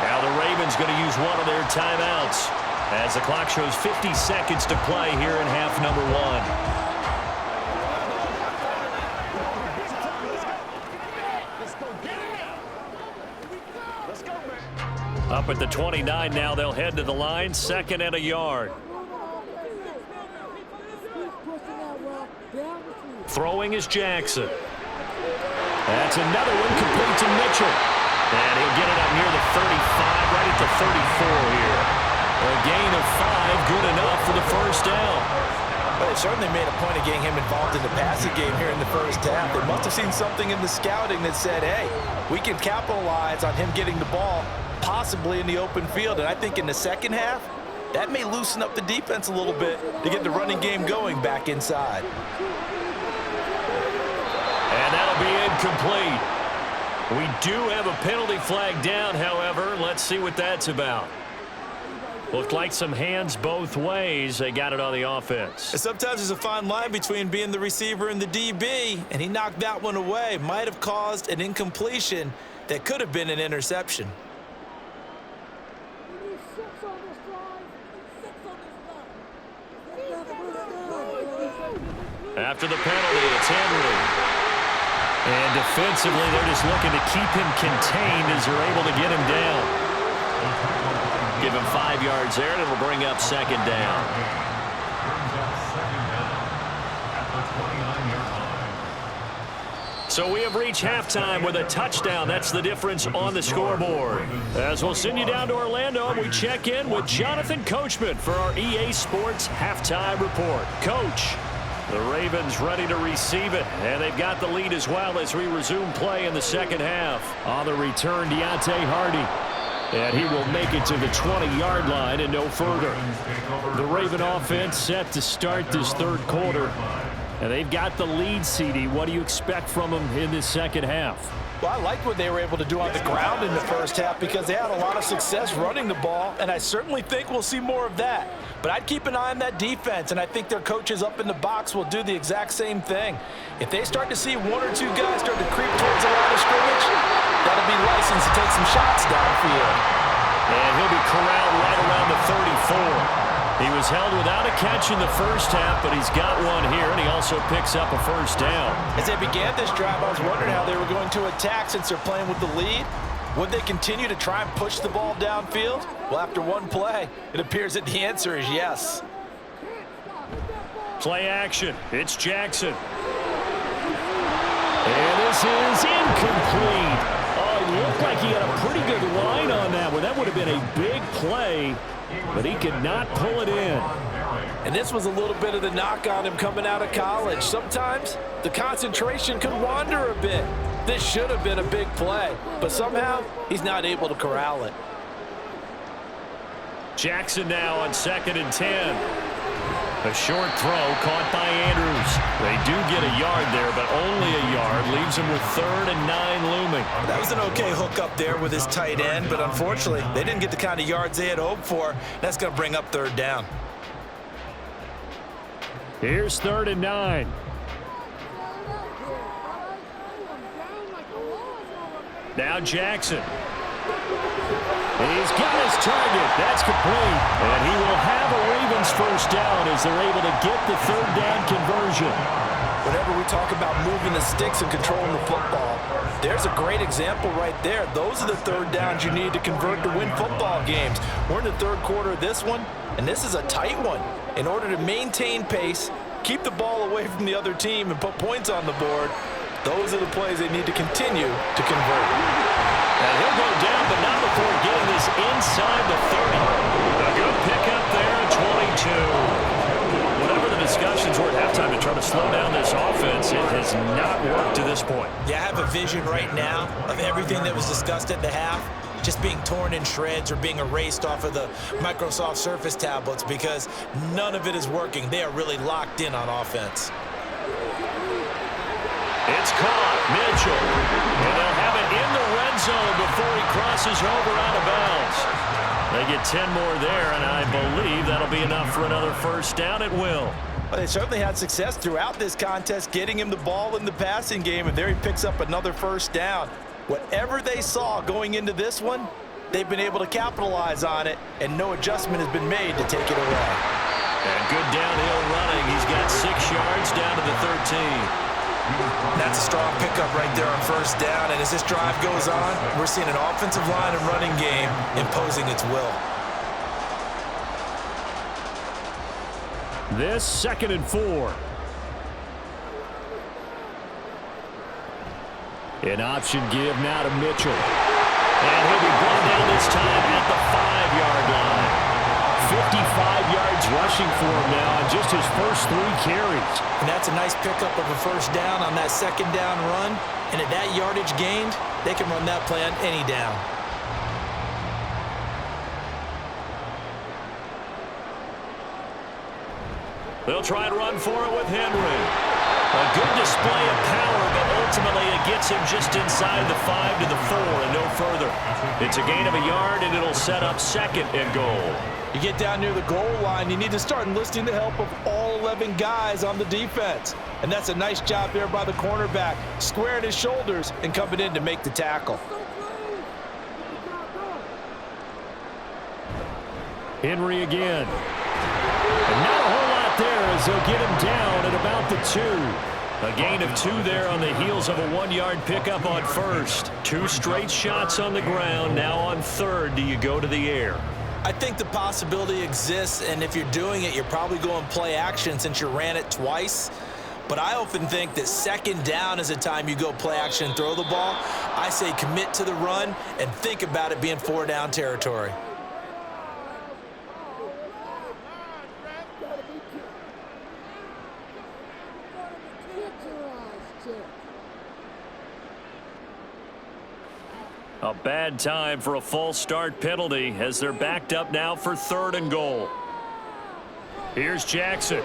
Now the Ravens going to use one of their timeouts as the clock shows 50 seconds to play here in half number 1. Up at the 29 now, they'll head to the line, 2nd and a yard. Throwing is Jackson. That's another one complete to Mitchell. And he'll get it up near the 35, right at the 34 here. A gain of 5, good enough for the first down. Well, they certainly made a point of getting him involved in the passing game here in the first half. They must have seen something in the scouting that said, hey, we can capitalize on him getting the ball, possibly in the open field. And I think in the second half, that may loosen up the defense a little bit to get the running game going back inside. And that'll be incomplete. We do have a penalty flag down, however. Let's see what that's about. Looked like some hands both ways. They got it on the offense. And sometimes there's a fine line between being the receiver and the DB, and he knocked that one away. Might have caused an incompletion that could have been an interception. After the penalty, it's Henry. And defensively, they're just looking to keep him contained as they're able to get him down. Give him 5 yards there, and it'll bring up 2nd down. So we have reached halftime with a touchdown. That's the difference on the scoreboard. As we'll send you down to Orlando, we check in with Jonathan Coachman for our EA Sports Halftime Report. Coach, the Ravens ready to receive it, and they've got the lead as well as we resume play in the second half. On the return, Deontay Hardy. And he will make it to the 20-yard line and no further. The Raven offense set to start this third quarter. And they've got the lead, CD. What do you expect from them in this second half? Well, I liked what they were able to do on the ground in the first half because they had a lot of success running the ball, and I certainly think we'll see more of that. But I'd keep an eye on that defense, and I think their coaches up in the box will do the exact same thing. If they start to see 1 or 2 guys start to creep towards the line of scrimmage, that'll be licensed to take some shots downfield. And he'll be corralled right around the 34. He was held without a catch in the first half, but he's got one here, and he also picks up a first down. As they began this drive, I was wondering how they were going to attack since they're playing with the lead. Would they continue to try and push the ball downfield? Well, after one play, it appears that the answer is yes. Play action. It's Jackson. And this is incomplete. Oh, it looked like he had a pretty good line on that one. That would have been a big play, but he could not pull it in. And this was a little bit of the knock on him coming out of college. Sometimes the concentration could wander a bit. This should have been a big play, but somehow he's not able to corral it. Jackson now on 2nd and 10. A short throw caught by Andrews. They do get a yard there, but only a yard. Leaves him with 3rd and 9 looming. That was an okay hook up there with his tight end, but unfortunately, they didn't get the kind of yards they had hoped for. That's going to bring up 3rd down. Here's 3rd and 9. Now Jackson. He's got his target. That's complete. And he will have a Ravens first down as they're able to get the 3rd down conversion. Whenever we talk about moving the sticks and controlling the football, there's a great example right there. Those are the 3rd downs you need to convert to win football games. We're in the 3rd quarter of this one, and this is a tight one. In order to maintain pace, keep the ball away from the other team, and put points on the board, Those are the plays they need to continue to convert. And he'll go down, but not before getting this inside the 30. A good pickup there at 22. Whatever the discussions were at halftime to try to slow down this offense, it has not worked to this point. Yeah, I have a vision right now of everything that was discussed at the half just being torn in shreds or being erased off of the Microsoft Surface tablets because none of it is working. They are really locked in on offense. It's caught, Mitchell. And they'll have it in the red zone before he crosses over out of bounds. They get 10 more there, and I believe that'll be enough for another first down at will. Well, they certainly had success throughout this contest, getting him the ball in the passing game, and there he picks up another first down. Whatever they saw going into this one, they've been able to capitalize on it, and no adjustment has been made to take it away. And good downhill running. He's got 6 yards down to the 13. That's a strong pickup right there on first down, and as this drive goes on, we're seeing an offensive line and running game imposing its will. This 2nd and 4. An option give now to Mitchell. And he'll be brought down this time at the 5-yard line. 55 yards rushing for him now on just his first 3 carries. And that's a nice pickup of a first down on that second down run. And at that yardage gained, they can run that play on any down. They'll try and run for it with Henry. A good display of power, but ultimately it gets him just inside the 5 to the 4 and no further. It's a gain of a yard, and it'll set up 2nd and goal. You get down near the goal line, you need to start enlisting the help of all 11 guys on the defense. And that's a nice job there by the cornerback, squaring his shoulders and coming in to make the tackle. Henry again. And not a whole lot there as they'll get him down at about the 2. A gain of 2 there on the heels of a 1-yard pickup on first. 2 straight shots on the ground. Now on third, do you go to the air? I think the possibility exists, and if you're doing it, you're probably going play action since you ran it twice. But I often think that 2nd down is a time you go play action and throw the ball. I say commit to the run and think about it being 4-down territory. A bad time for a false start penalty as they're backed up now for 3rd and goal. Here's Jackson.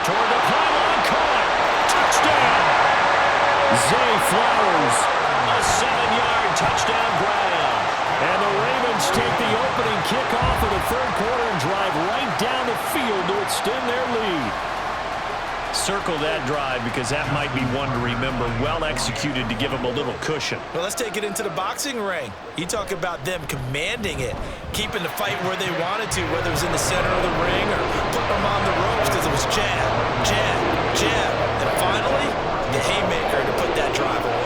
Toward the pylon, caught. Touchdown. Zay Flowers. A 7-yard touchdown grab. And the Ravens take the opening kickoff of the 3rd quarter and drive right down the field to extend their lead. Circle that drive because that might be one to remember. Well executed to give them a little cushion. Well, let's take it into the boxing ring. You talk about them commanding it, keeping the fight where they wanted to, whether it was in the center of the ring or putting them on the ropes because it was jab, jab, jab. And finally, the haymaker to put that drive away.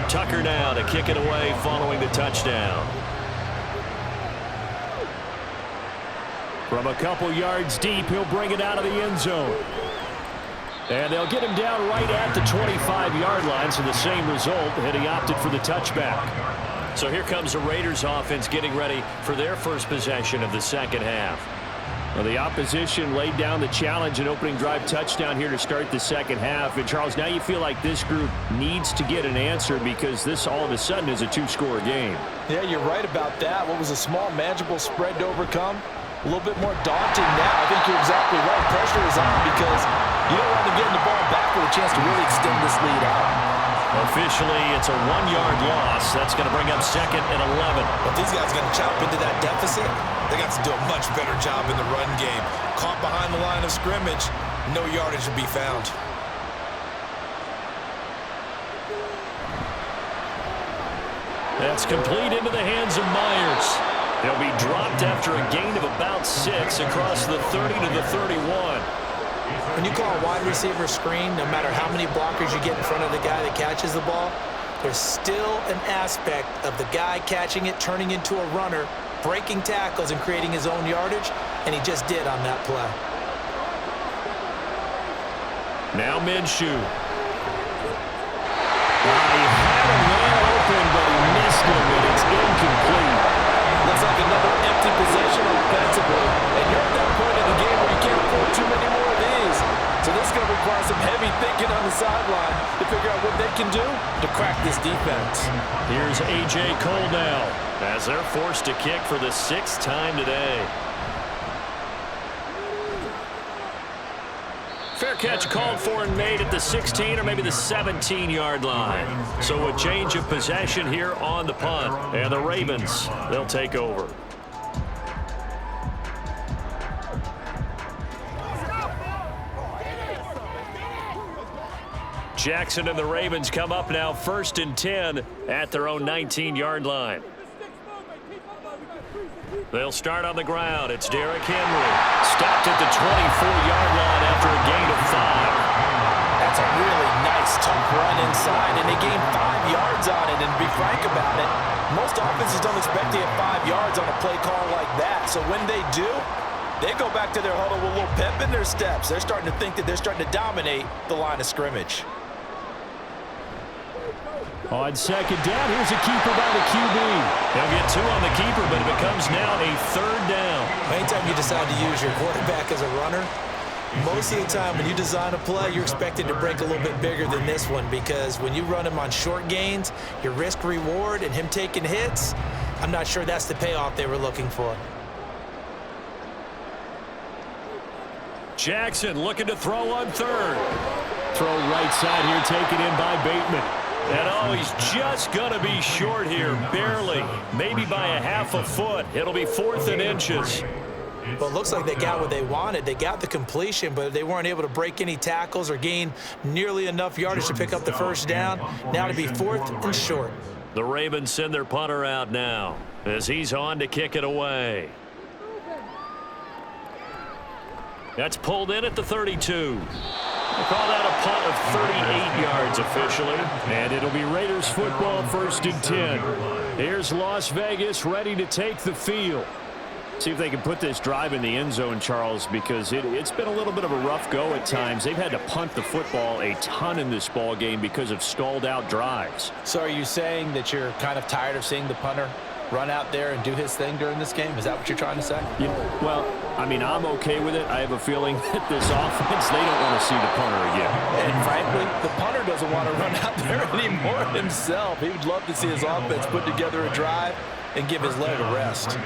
Tucker now to kick it away following the touchdown. From a couple yards deep, he'll bring it out of the end zone. And they'll get him down right at the 25-yard line, so the same result, and he opted for the touchback. So here comes the Raiders offense getting ready for their first possession of the 2nd half. Well, the opposition laid down the challenge and opening drive touchdown here to start the 2nd half. And, Charles, now you feel like this group needs to get an answer because this all of a sudden is a 2-score game. Yeah, you're right about that. What was a small, manageable spread to overcome? A little bit more daunting now. I think you're exactly right. Pressure is on because you don't want to get the ball back with a chance to really extend this lead out. Officially, it's a 1-yard loss. That's going to bring up 2nd and 11. But these guys are going to chop into that deficit. They got to do a much better job in the run game. Caught behind the line of scrimmage, no yardage to be found. That's complete into the hands of Myers. He'll be dropped after a gain of about 6 across the 30 to the 31. When you call a wide receiver screen, no matter how many blockers you get in front of the guy that catches the ball, there's still an aspect of the guy catching it, turning into a runner, breaking tackles and creating his own yardage, and he just did on that play. Now Minshew. He had him well open, but he missed him, and it's incomplete. Looks like another empty possession offensively, and you're at that point in the game where you can't afford too many more of these. So this is going to require some heavy thinking on the sideline to figure out what they can do to crack this defense. Here's A.J. Cole now, as they're forced to kick for the 6th time today. Fair catch called for and made at the 16 or maybe the 17-yard line. So a change of possession here on the punt. And the Ravens, they'll take over. Jackson and the Ravens come up now 1st and 10 at their own 19-yard line. They'll start on the ground. It's Derrick Henry. Stopped at the 24-yard line after a gain of 5. That's a really nice tough run inside, and they gained 5 yards on it. And to be frank about it, most offenses don't expect to get 5 yards on a play call like that. So when they do, they go back to their huddle with a little pep in their steps. They're starting to think that they're starting to dominate the line of scrimmage. On 2nd down, here's a keeper by the QB. He'll get 2 on the keeper, but it becomes now a 3rd down. Anytime you decide to use your quarterback as a runner, most of the time when you design a play, you're expected to break a little bit bigger than this one, because when you run him on short gains, your risk-reward and him taking hits, I'm not sure that's the payoff they were looking for. Jackson looking to throw on 3rd. Throw right side here, taken in by Bateman. And he's just going to be short here, barely, maybe by a half a foot. It'll be 4th and inches. Well, it looks like they got what they wanted. They got the completion, but they weren't able to break any tackles or gain nearly enough yardage to pick up the 1st down. Now to be 4th and short. The Ravens send their punter out now as he's on to kick it away. That's pulled in at the 32. They call that a punt of 38 yards officially. And it'll be Raiders football 1st and 10. Here's Las Vegas ready to take the field. See if they can put this drive in the end zone, Charles, because it's been a little bit of a rough go at times. They've had to punt the football a ton in this ball game because of stalled out drives. So are you saying that you're kind of tired of seeing the punter run out there and do his thing during this game? Is that what you're trying to say? Well, I mean, I'm okay with it. I have a feeling that this offense, they don't want to see the punter again. And frankly, the punter doesn't want to run out there anymore himself. He would love to see his offense put together a drive and give his leg a rest.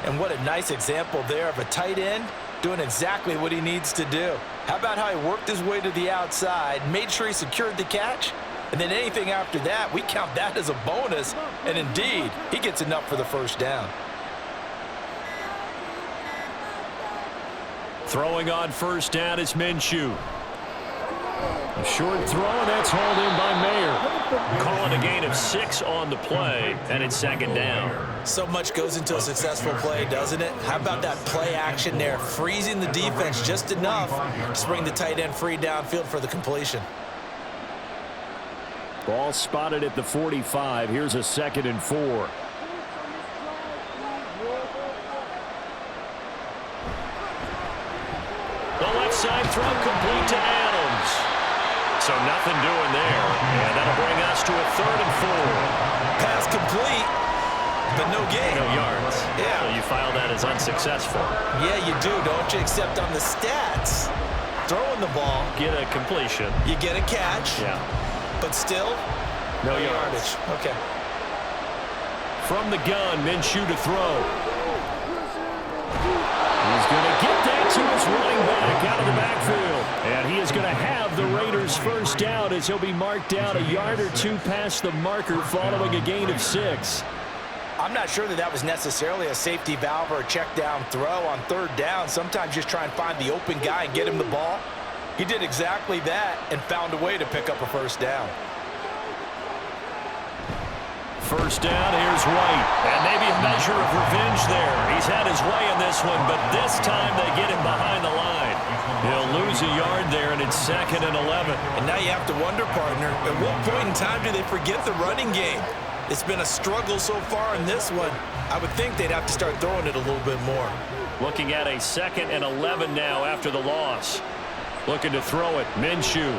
And what a nice example there of a tight end doing exactly what he needs to do. How about how he worked his way to the outside, made sure he secured the catch, and then anything after that, we count that as a bonus. And indeed, he gets enough for the 1st down. Throwing on 1st down is Minshew. A short throw, and that's hauled in by Mayer. Calling a gain of 6 on the play, and it's 2nd down. So much goes into a successful play, doesn't it? How about that play action there, freezing the defense just enough to bring the tight end free downfield for the completion. Ball spotted at the 45. Here's a 2nd and 4. The left side throw complete to Adams. So nothing doing there. And that'll bring us to a 3rd and 4. Pass complete, but no gain. No yards. Yeah. So you file that as unsuccessful. Yeah, you do, don't you? Except on the stats. Throwing the ball. Get a completion. You get a catch. Yeah. But still, no yardage. Okay. From the gun, Minshew to throw. He's going to get that to his running back out of the backfield. And he is going to have the Raiders first down as he'll be marked down a yard or two past the marker following a gain of 6. I'm not sure that was necessarily a safety valve or a check down throw on third down. Sometimes just try and find the open guy and get him the ball. He did exactly that and found a way to pick up a first down. First down, here's White. And maybe a measure of revenge there. He's had his way in this one, but this time they get him behind the line. He'll lose a yard there, and it's 2nd and 11. And now you have to wonder, partner, at what point in time do they forget the running game? It's been a struggle so far in this one. I would think they'd have to start throwing it a little bit more. Looking at a 2nd and 11 now after the loss. Looking to throw it, Minshew.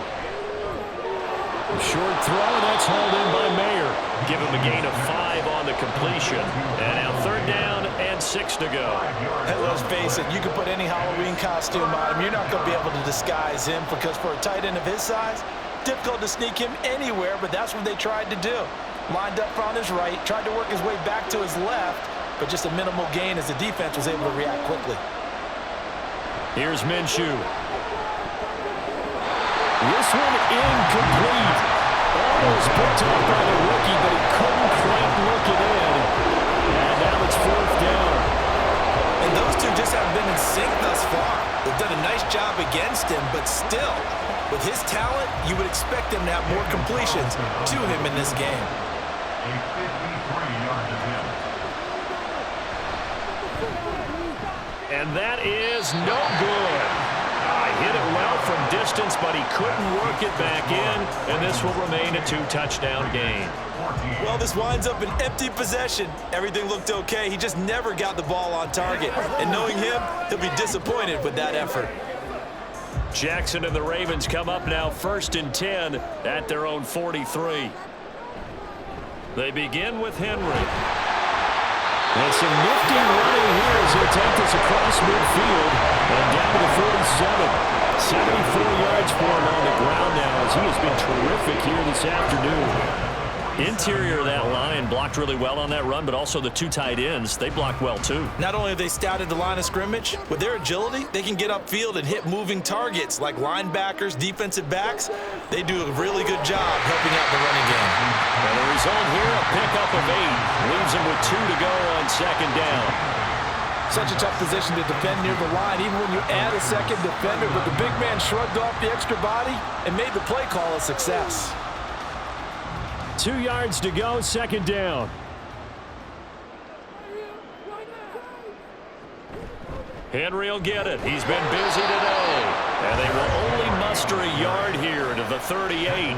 Short throw, that's hauled in by Mayer. Give him a gain of 5 on the completion. And now 3rd down and 6 to go. Hey, let's face it, you can put any Halloween costume on him. You're not going to be able to disguise him because for a tight end of his size, difficult to sneak him anywhere, but that's what they tried to do. Lined up on his right, tried to work his way back to his left, but just a minimal gain as the defense was able to react quickly. Here's Minshew. This one incomplete. Almost picked up by the rookie, but he couldn't quite look it in. And now it's 4th down. And those two just haven't been in sync thus far. They've done a nice job against him, but still, with his talent, you would expect him to have more completions to him in this game. A 53-yard attempt. And that is no good. Hit it well from distance, but he couldn't work it back in, and this will remain a 2-touchdown game. Well, this winds up an empty possession. Everything looked okay. He just never got the ball on target. And knowing him, he'll be disappointed with that effort. Jackson and the Ravens come up now 1st and 10 at their own 43. They begin with Henry. And some nifty running here as he'll take this across midfield and down to the 47. 74 yards for him on the ground now as he has been terrific here this afternoon. Interior of that line blocked really well on that run, but also the 2 tight ends, they blocked well too. Not only have they scouted the line of scrimmage, with their agility, they can get upfield and hit moving targets like linebackers, defensive backs. They do a really good job helping out the running game. And the result here, a pickup of 8. Leaves him with 2 to go on 2nd down. Such a tough position to defend near the line, even when you add a second defender, but the big man shrugged off the extra body and made the play call a success. 2 yards to go, 2nd down. Henry will get it. He's been busy today. And they will only muster a yard here to the 38.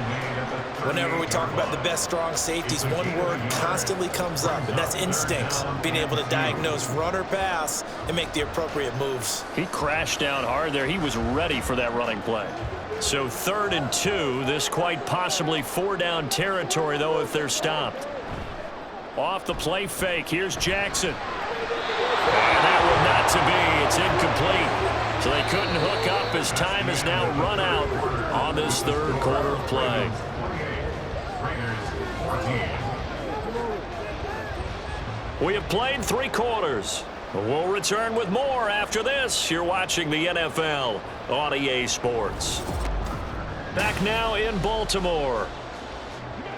Whenever we talk about the best strong safeties, one word constantly comes up, and that's instincts. Being able to diagnose run or pass and make the appropriate moves. He crashed down hard there. He was ready for that running play. So 3rd and 2. This quite possibly 4-down territory, though, if they're stopped. Off the play fake. Here's Jackson. And that one not to be. It's incomplete. So they couldn't hook up as time is now run out on this 3rd quarter of play. We have played 3 quarters. We'll return with more after this. You're watching the NFL on EA Sports. Back now in Baltimore.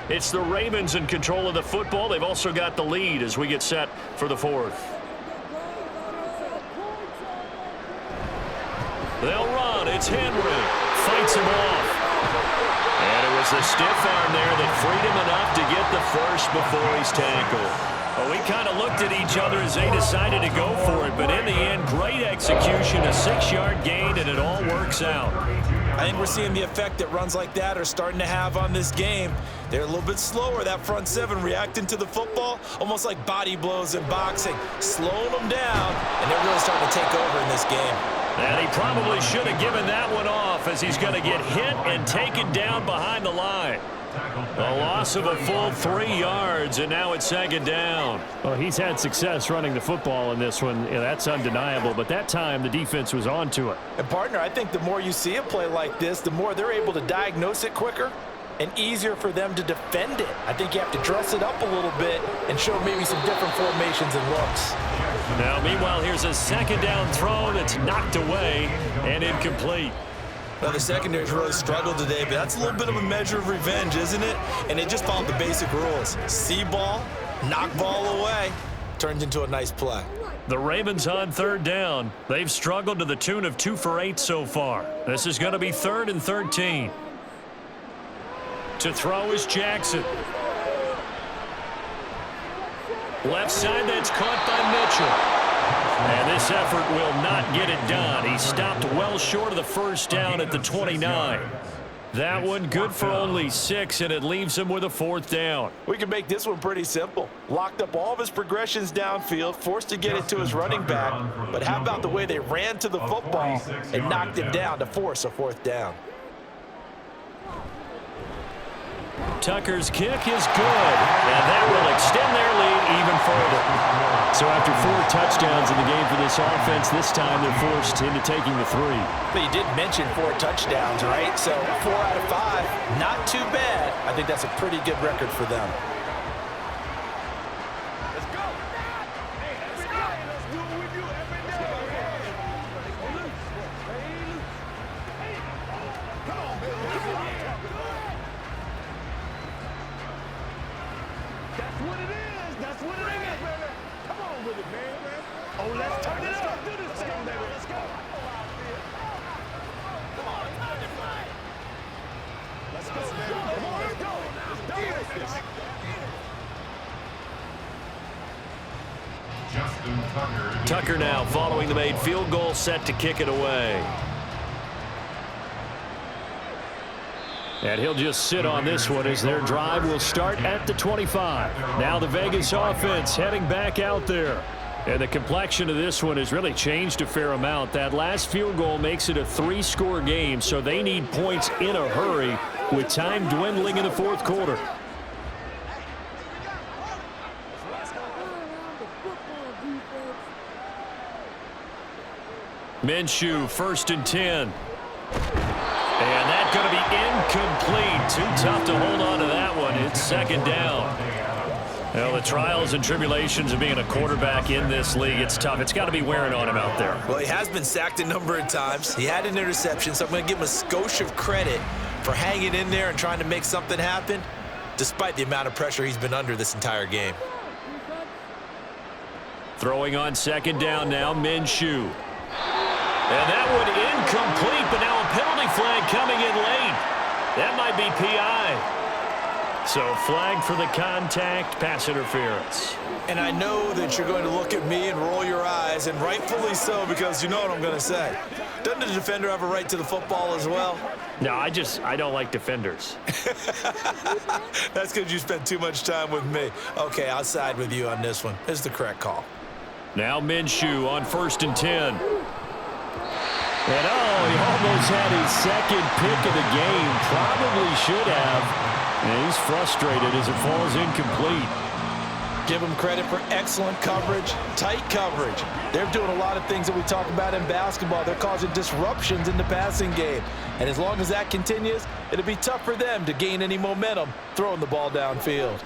It's the Ravens in control of the football. They've also got the lead as we get set for the 4th. They'll run. It's Henry. Fights him off. And it was the stiff arm there that freed him enough to get the first before he's tackled. Well, we kind of looked at each other as they decided to go for it, but in the end, great execution, a 6-yard gain, and it all works out. I think we're seeing the effect that runs like that are starting to have on this game. They're a little bit slower, that front 7 reacting to the football, almost like body blows in boxing, slowing them down, and they're really starting to take over in this game. And he probably should have given that one off as he's going to get hit and taken down behind the line. A loss of a full 3 yards, and now it's 2nd down. Well, he's had success running the football in this one. Yeah, that's undeniable, but that time the defense was on to it. And, partner, I think the more you see a play like this, the more they're able to diagnose it quicker and easier for them to defend it. I think you have to dress it up a little bit and show maybe some different formations and looks. Now, meanwhile, here's a second down throw that's knocked away and incomplete. Now, the secondary's really struggled today, but that's a little bit of a measure of revenge, isn't it? And they just followed the basic rules. See ball, knock ball away, turns into a nice play. The Ravens on third down. They've struggled to the tune of 2 for 8 so far. This is going to be 3rd and 13. To throw is Jackson. Left side, that's caught by Mitchell. And this effort will not get it done. He stopped well short of the first down at the 29. That one good for only 6, and it leaves him with a 4th down. We can make this one pretty simple. Locked up all of his progressions downfield, forced to get it to his running back. But how about the way they ran to the football and knocked him down to force a 4th down? Tucker's kick is good, and that will extend their lead even further. So after 4 touchdowns in the game for this offense, this time they're forced into taking the 3. But you did mention 4 touchdowns, right? So 4 out of 5, not too bad. I think that's a pretty good record for them. Let's go. Hey, every day, let's do it with you every day. Come on, Bill. That's what it is. That's what it is, baby. Come on with it, man. Oh, let's turn it up. Do this thing, baby. Let's go. Come on, time to play. Let's go, baby. Come on, let's go. Let's do this. Justin Tucker. Tucker now following the made field goal, set to kick it away. And he'll just sit on this one as their drive will start at the 25. Now the Vegas offense heading back out there. And the complexion of this one has really changed a fair amount. That last field goal makes it a 3-score game, so they need points in a hurry with time dwindling in the 4th quarter. Minshew, 1st and 10. And that's going to be incomplete. Too tough to hold on to that one. It's 2nd down. Well, the trials and tribulations of being a quarterback in this league, it's tough. It's got to be wearing on him out there. Well, he has been sacked a number of times. He had an interception, so I'm going to give him a skosh of credit for hanging in there and trying to make something happen, despite the amount of pressure he's been under this entire game. Throwing on 2nd down now, Minshew. And that one incomplete, but now a penalty flag coming in late. That might be PI. So flag for the contact, pass interference. And I know that you're going to look at me and roll your eyes, and rightfully so, because you know what I'm going to say. Doesn't the defender have a right to the football as well? No, I don't like defenders. That's because you spent too much time with me. Okay, I'll side with you on this one. This is the correct call. Now Minshew on 1st and 10. And he almost had his 2nd pick of the game. Probably should have. And he's frustrated as it falls incomplete. Give them credit for excellent coverage, tight coverage. They're doing a lot of things that we talk about in basketball. They're causing disruptions in the passing game. And as long as that continues, it'll be tough for them to gain any momentum throwing the ball downfield.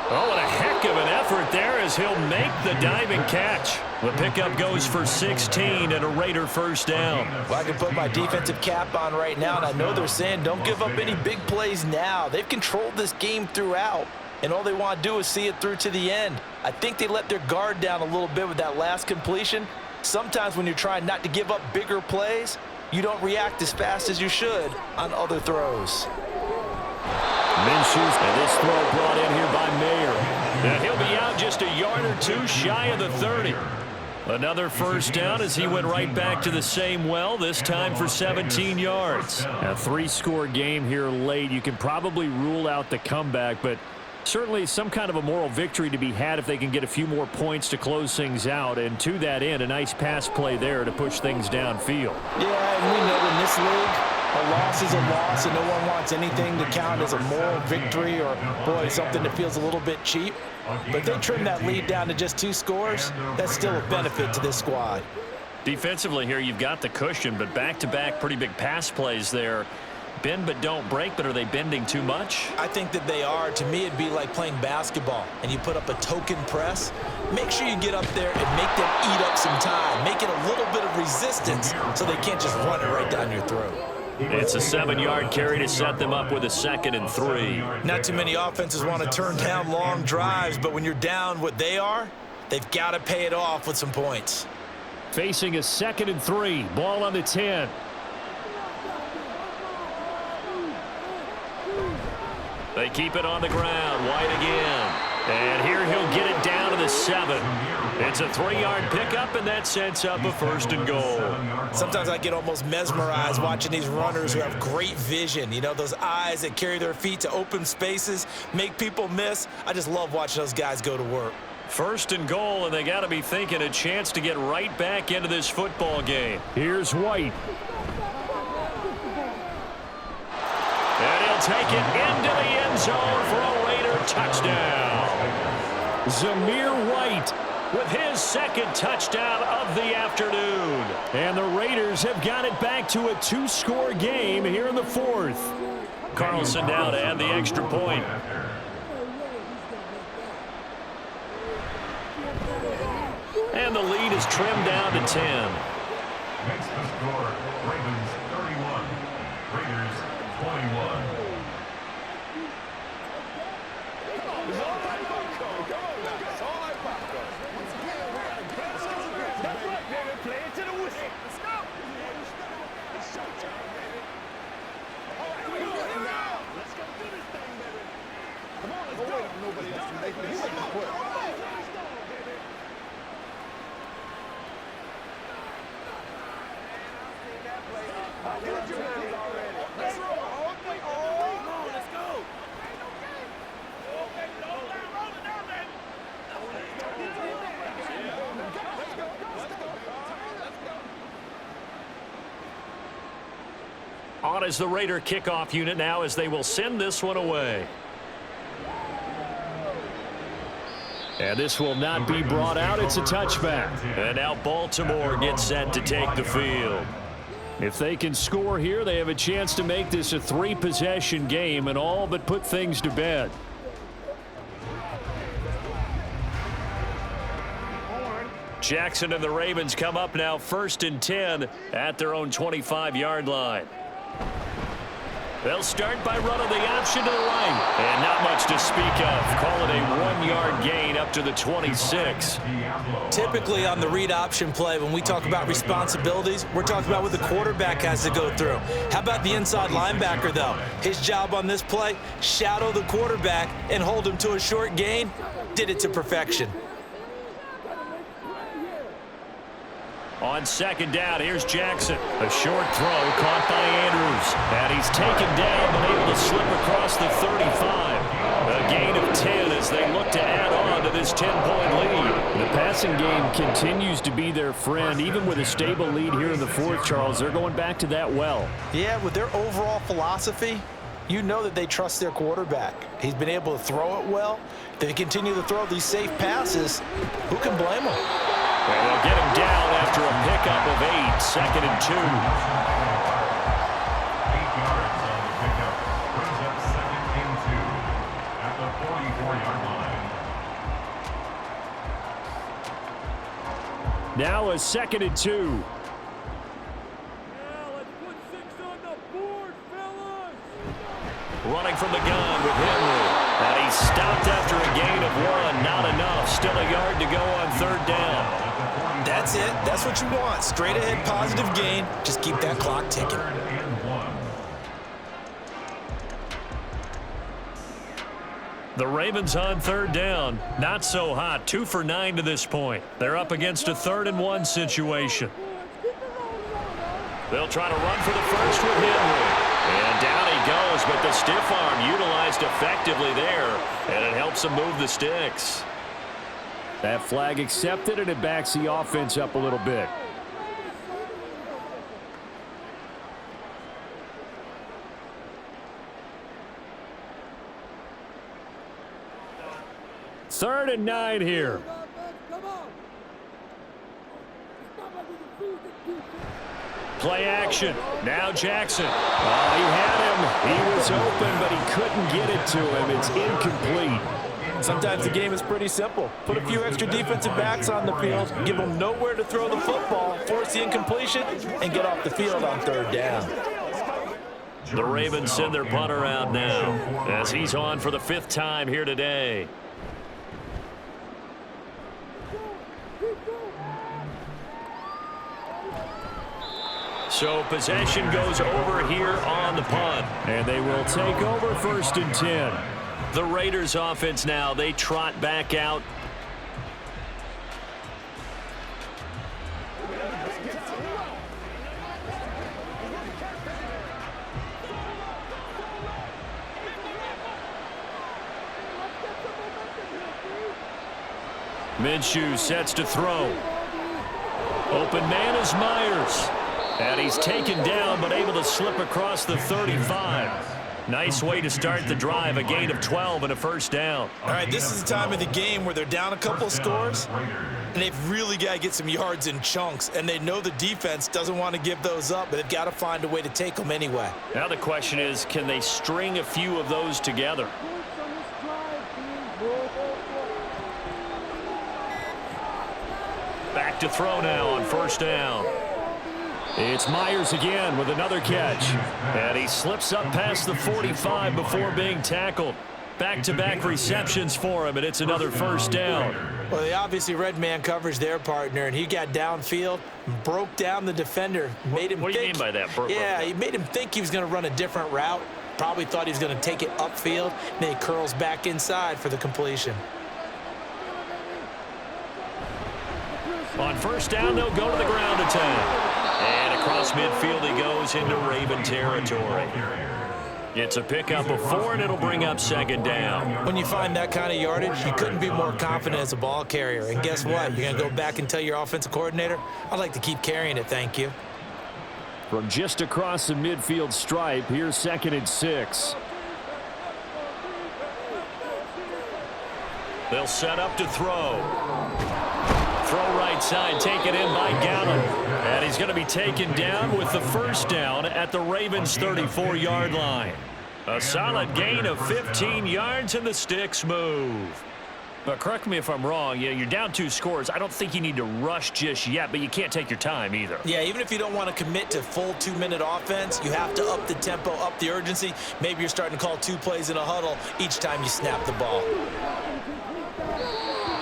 Oh, and a heck of an effort there as he'll make the diving catch. The pickup goes for 16 and a Raider 1st down. Well, I can put my defensive cap on right now, and I know they're saying don't give up any big plays now. They've controlled this game throughout, and all they want to do is see it through to the end. I think they let their guard down a little bit with that last completion. Sometimes when you're trying not to give up bigger plays, you don't react as fast as you should on other throws. Minshew, and this throw brought in here by Mayer. And he'll be out just a yard or 2 shy of the 30. Another 1st down as he went right back to the same well, this time for 17 yards. A 3-score game here late. You can probably rule out the comeback, but certainly some kind of a moral victory to be had if they can get a few more points to close things out. And to that end, a nice pass play there to push things downfield. Yeah, and we know in this league, a loss is a loss, and no one wants anything to count as a moral victory or, boy, something that feels a little bit cheap. But if they trim that lead down to just 2 scores, that's still a benefit to this squad. Defensively here, you've got the cushion, but back-to-back pretty big pass plays there. Bend but don't break, but are they bending too much? I think that they are. To me, it'd be like playing basketball, and you put up a token press. Make sure you get up there and make them eat up some time. Make it a little bit of resistance so they can't just run it right down your throat. It's a 7-yard carry to set them up with a 2nd and 3. Not too many offenses want to turn down long drives, but when you're down what they are, they've got to pay it off with some points. Facing a 2nd and 3. Ball on the 10. They keep it on the ground. White again. And here he'll get it down to the 7. It's a 3-yard pickup, and that sets up a 1st and goal. Sometimes I get almost mesmerized watching these runners who have great vision. You know, those eyes that carry their feet to open spaces, make people miss. I just love watching those guys go to work. 1st and goal, and they got to be thinking a chance to get right back into this football game. Here's White. And he'll take it into the end zone for a Raider touchdown. Zamir White with his 2nd touchdown of the afternoon. And the Raiders have got it back to a 2-score game here in the 4th. Carlson now to add the extra point. And the lead is trimmed down to 10. Makes the score Ravens 31, Raiders 21. On is the Raider kickoff unit now as they will send this one away. And this will not be brought out. It's a touchback. And now Baltimore gets set to take the field. If they can score here, they have a chance to make this a 3-possession game and all but put things to bed. Jackson and the Ravens come up now 1st and 10 at their own 25-yard line. They'll start by running the option to the right. And not much to speak of. Call it a 1-yard gain up to the 26. Typically on the read option play, when we talk about responsibilities, we're talking about what the quarterback has to go through. How about the inside linebacker, though? His job on this play, shadow the quarterback and hold him to a short gain. Did it to perfection. On 2nd down, here's Jackson. A short throw caught by Andrews. And he's taken down but able to slip across the 35. A gain of 10 as they look to add on to this 10-point lead. The passing game continues to be their friend. Even with a stable lead here in the 4th, Charles, they're going back to that well. Yeah, with their overall philosophy, you know that they trust their quarterback. He's been able to throw it well. If they continue to throw these safe passes, who can blame them? And they'll get him down after a pickup of 8, 2nd and 2. 8 yards on the pickup. Brings up 2nd and 2 at the 44-yard line. Now a 2nd and 2. Running from the gun with Henry. And he's stopped after a gain of 1. Not enough. Still a yard to go on 3rd down. That's it. That's what you want. Straight ahead, positive gain. Just keep that clock ticking. 3rd and 1. The Ravens on 3rd down. Not so hot. 2 for 9 to this point. They're up against a 3rd and 1 situation. They'll try to run for the first with Henry. And down he goes, but the stiff arm utilized effectively there, and it helps him move the sticks. That flag accepted, and it backs the offense up a little bit. Third and 9 here. Play action. Now Jackson. Oh, he had him. He was open, but he couldn't get it to him. It's incomplete. Sometimes the game is pretty simple. Put a few extra defensive backs on the field, give them nowhere to throw the football, force the incompletion, and get off the field on third down. The Ravens send their punter out now as he's on for the 5th time here today. So possession goes over here on the punt. And they will take over 1st and 10. The Raiders offense now, they trot back out. Minshew sets to throw. Open man is Myers. And he's taken down, but able to slip across the 35. Nice way to start the drive, a gain of 12 and a 1st down. All right, this is the time of the game where they're down a couple of scores, and they've really got to get some yards in chunks, and they know the defense doesn't want to give those up, but they've got to find a way to take them anyway. Now the question is, can they string a few of those together? Back to throw now on 1st down. It's Myers again with another catch. And he slips up past the 45 before being tackled. Back-to-back receptions for him, and it's another 1st down. Well, they obviously read man coverage their partner, and he got downfield, broke down the defender, made him What do you mean by that, Burke? Yeah, he made him think he was going to run a different route. Probably thought he was going to take it upfield, and then he curls back inside for the completion. On 1st down, they'll go to the ground attack. And across midfield he goes into Raven territory. It's a pickup of 4, and it'll bring up 2nd down. When you find that kind of yardage, you couldn't be more confident as a ball carrier. And guess what? You're going to go back and tell your offensive coordinator, I'd like to keep carrying it, thank you. From just across the midfield stripe, here's 2nd and 6. They'll set up to throw. Throw right side, taken in by Gallup. And he's going to be taken down with the 1st down at the Ravens' 34-yard line. A solid gain of 15 yards, and the sticks move. But correct me if I'm wrong, you're down 2 scores. I don't think you need to rush just yet, but you can't take your time either. Yeah, even if you don't want to commit to full 2-minute offense, you have to up the tempo, up the urgency. Maybe you're starting to call 2 plays in a huddle each time you snap the ball.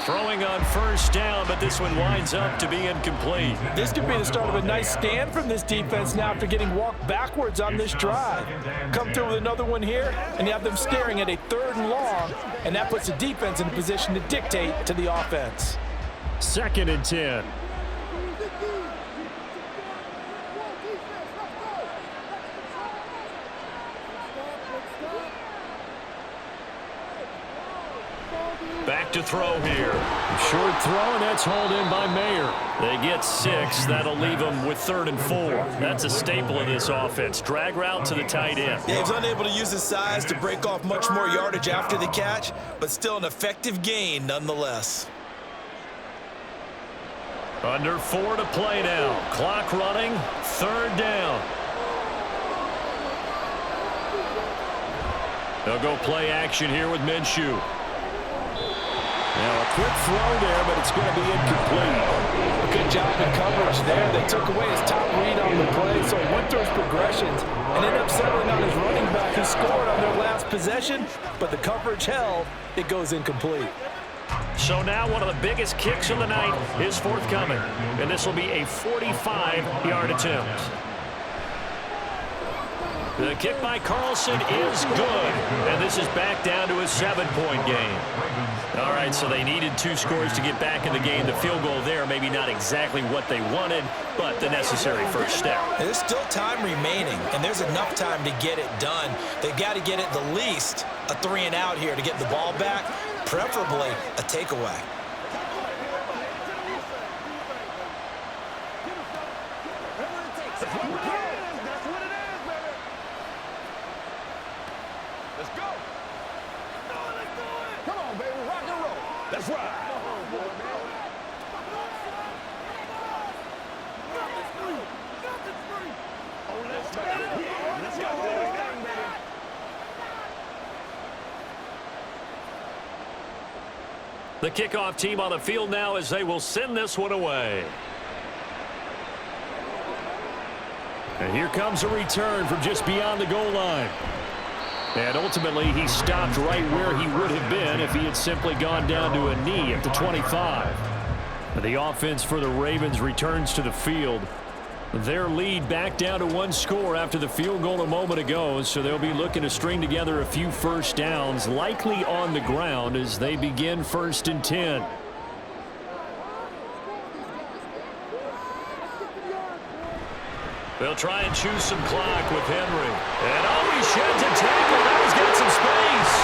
Throwing on 1st down, but this one winds up to be incomplete. This could be the start of a nice stand from this defense now after getting walked backwards on this drive. Come through with another one here, and you have them staring at a 3rd and long, and that puts the defense in a position to dictate to the offense. 2nd and 10. Back to throw here. Short throw, and that's hauled in by Mayer. They get 6. That'll leave them with 3rd and 4. That's a staple of this offense. Drag route to the tight end. Yeah, he was unable to use his size to break off much more yardage after the catch, but still an effective gain nonetheless. Under 4 to play now. Clock running. 3rd down. They'll go play action here with Minshew. Now a quick throw there, but it's going to be incomplete. A good job in coverage there. They took away his top read on the play, so he went through his progressions and ended up settling on his running back who scored on their last possession, but the coverage held. It goes incomplete. So now one of the biggest kicks of the night is forthcoming, and this will be a 45-yard attempt. The kick by Carlson is good, and this is back down to a 7-point game. All right, so they needed 2 scores to get back in the game. The field goal there, maybe not exactly what they wanted, but the necessary first step. There's still time remaining, and there's enough time to get it done. They've got to get at the least a 3-and-out here to get the ball back, preferably a takeaway. That's right. Oh, let's go. Let's go. The kickoff team on the field now as they will send this one away. And here comes a return from just beyond the goal line. And ultimately, he stopped right where he would have been if he had simply gone down to a knee at the 25. The offense for the Ravens returns to the field. Their lead back down to one score after the field goal a moment ago, so they'll be looking to string together a few first downs, likely on the ground as they begin 1st and 10. They'll try and choose some clock with Henry. And he sheds a tackle. Now he's got some space.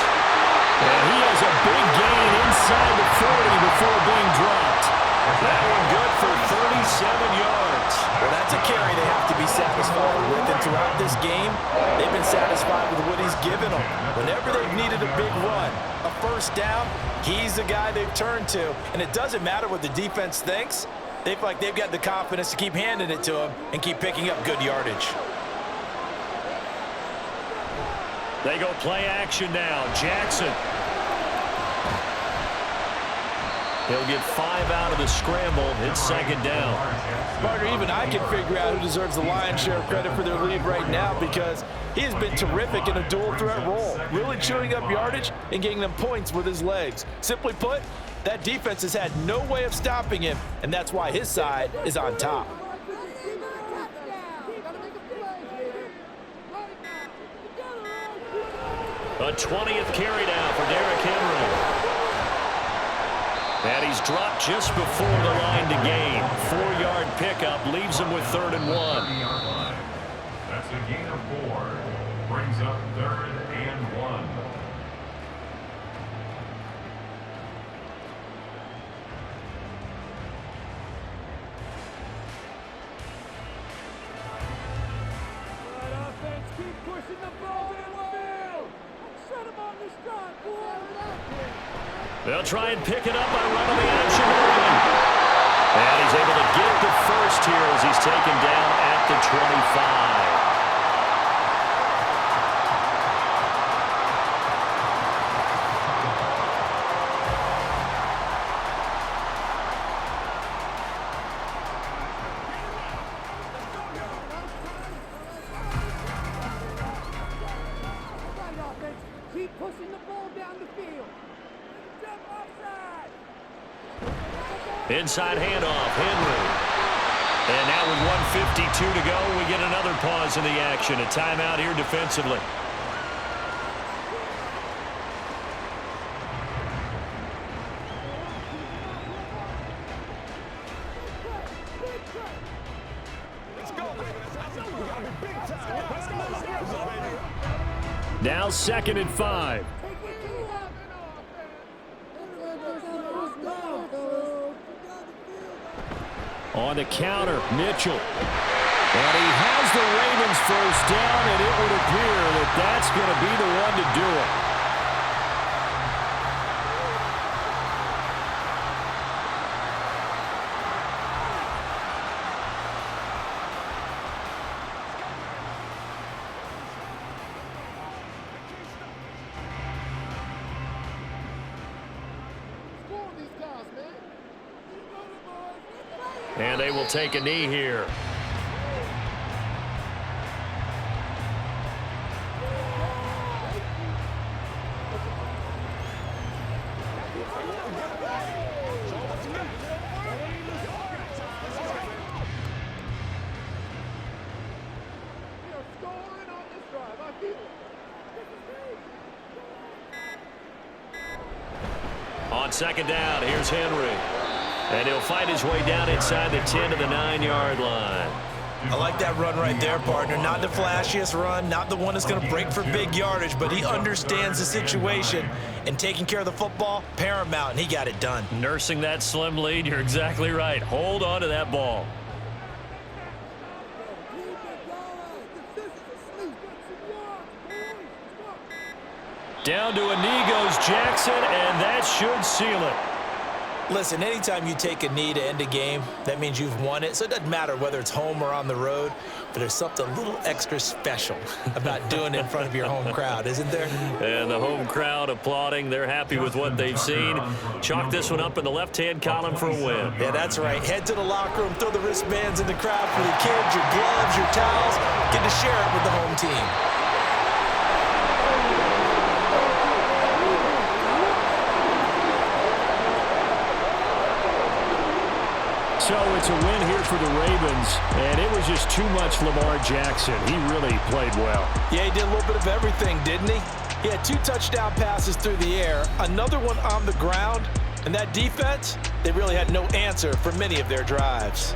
And he has a big gain inside the 40 before being dropped. That one good for 37 yards. Well, that's a carry they have to be satisfied with. And throughout this game, they've been satisfied with what he's given them. Whenever they've needed a big run, a first down, he's the guy they've turned to. And it doesn't matter what the defense thinks. They feel like they've got the confidence to keep handing it to him and keep picking up good yardage. They go play action now. Jackson. He'll get 5 out of the scramble. It's 2nd down. Partner, even I can figure out who deserves the lion's share of credit for their lead right now because he has been terrific in a dual threat role, really chewing up yardage and getting them points with his legs. Simply put, that defense has had no way of stopping him, and that's why his side is on top. A 20th carry now for Derrick Henry. And he's dropped just before the line to gain. 4-yard pickup leaves him with 3rd and 1. That's a gain of 4. Brings up 3rd and 1. They'll try and pick it up by running the action early. And he's able to get the first here as he's taken down at the 25. Keep pushing the ball down the field. Inside handoff, Henry. And now with 1:52 to go, we get another pause in the action. A timeout here defensively. Now 2nd and 5. On the counter, Mitchell. And he has the Ravens first down, and it would appear that that's going to be the one to do it. And they will take a knee here. On 2nd down, here's Henry. And he'll fight his way down inside the 10 to the 9-yard line. I like that run right there, partner. Not the flashiest run, not the one that's going to break for big yardage, but he understands the situation, and taking care of the football, paramount, and he got it done. Nursing that slim lead, you're exactly right. Hold on to that ball. Down to a knee goes Jackson, and that should seal it. Listen, anytime you take a knee to end a game, that means you've won it. So it doesn't matter whether it's home or on the road, but there's something a little extra special about doing it in front of your home crowd, isn't there? And the home crowd applauding. They're happy with what they've seen. Chalk this one up in the left-hand column for a win. Yeah, that's right. Head to the locker room, throw the wristbands in the crowd for your kids, your gloves, your towels. Get to share it with the home team. So it's a win here for the Ravens, and it was just too much Lamar Jackson. He really played well. Yeah, he did a little bit of everything, didn't he? He had 2 touchdown passes through the air, another one on the ground, and that defense, they really had no answer for many of their drives.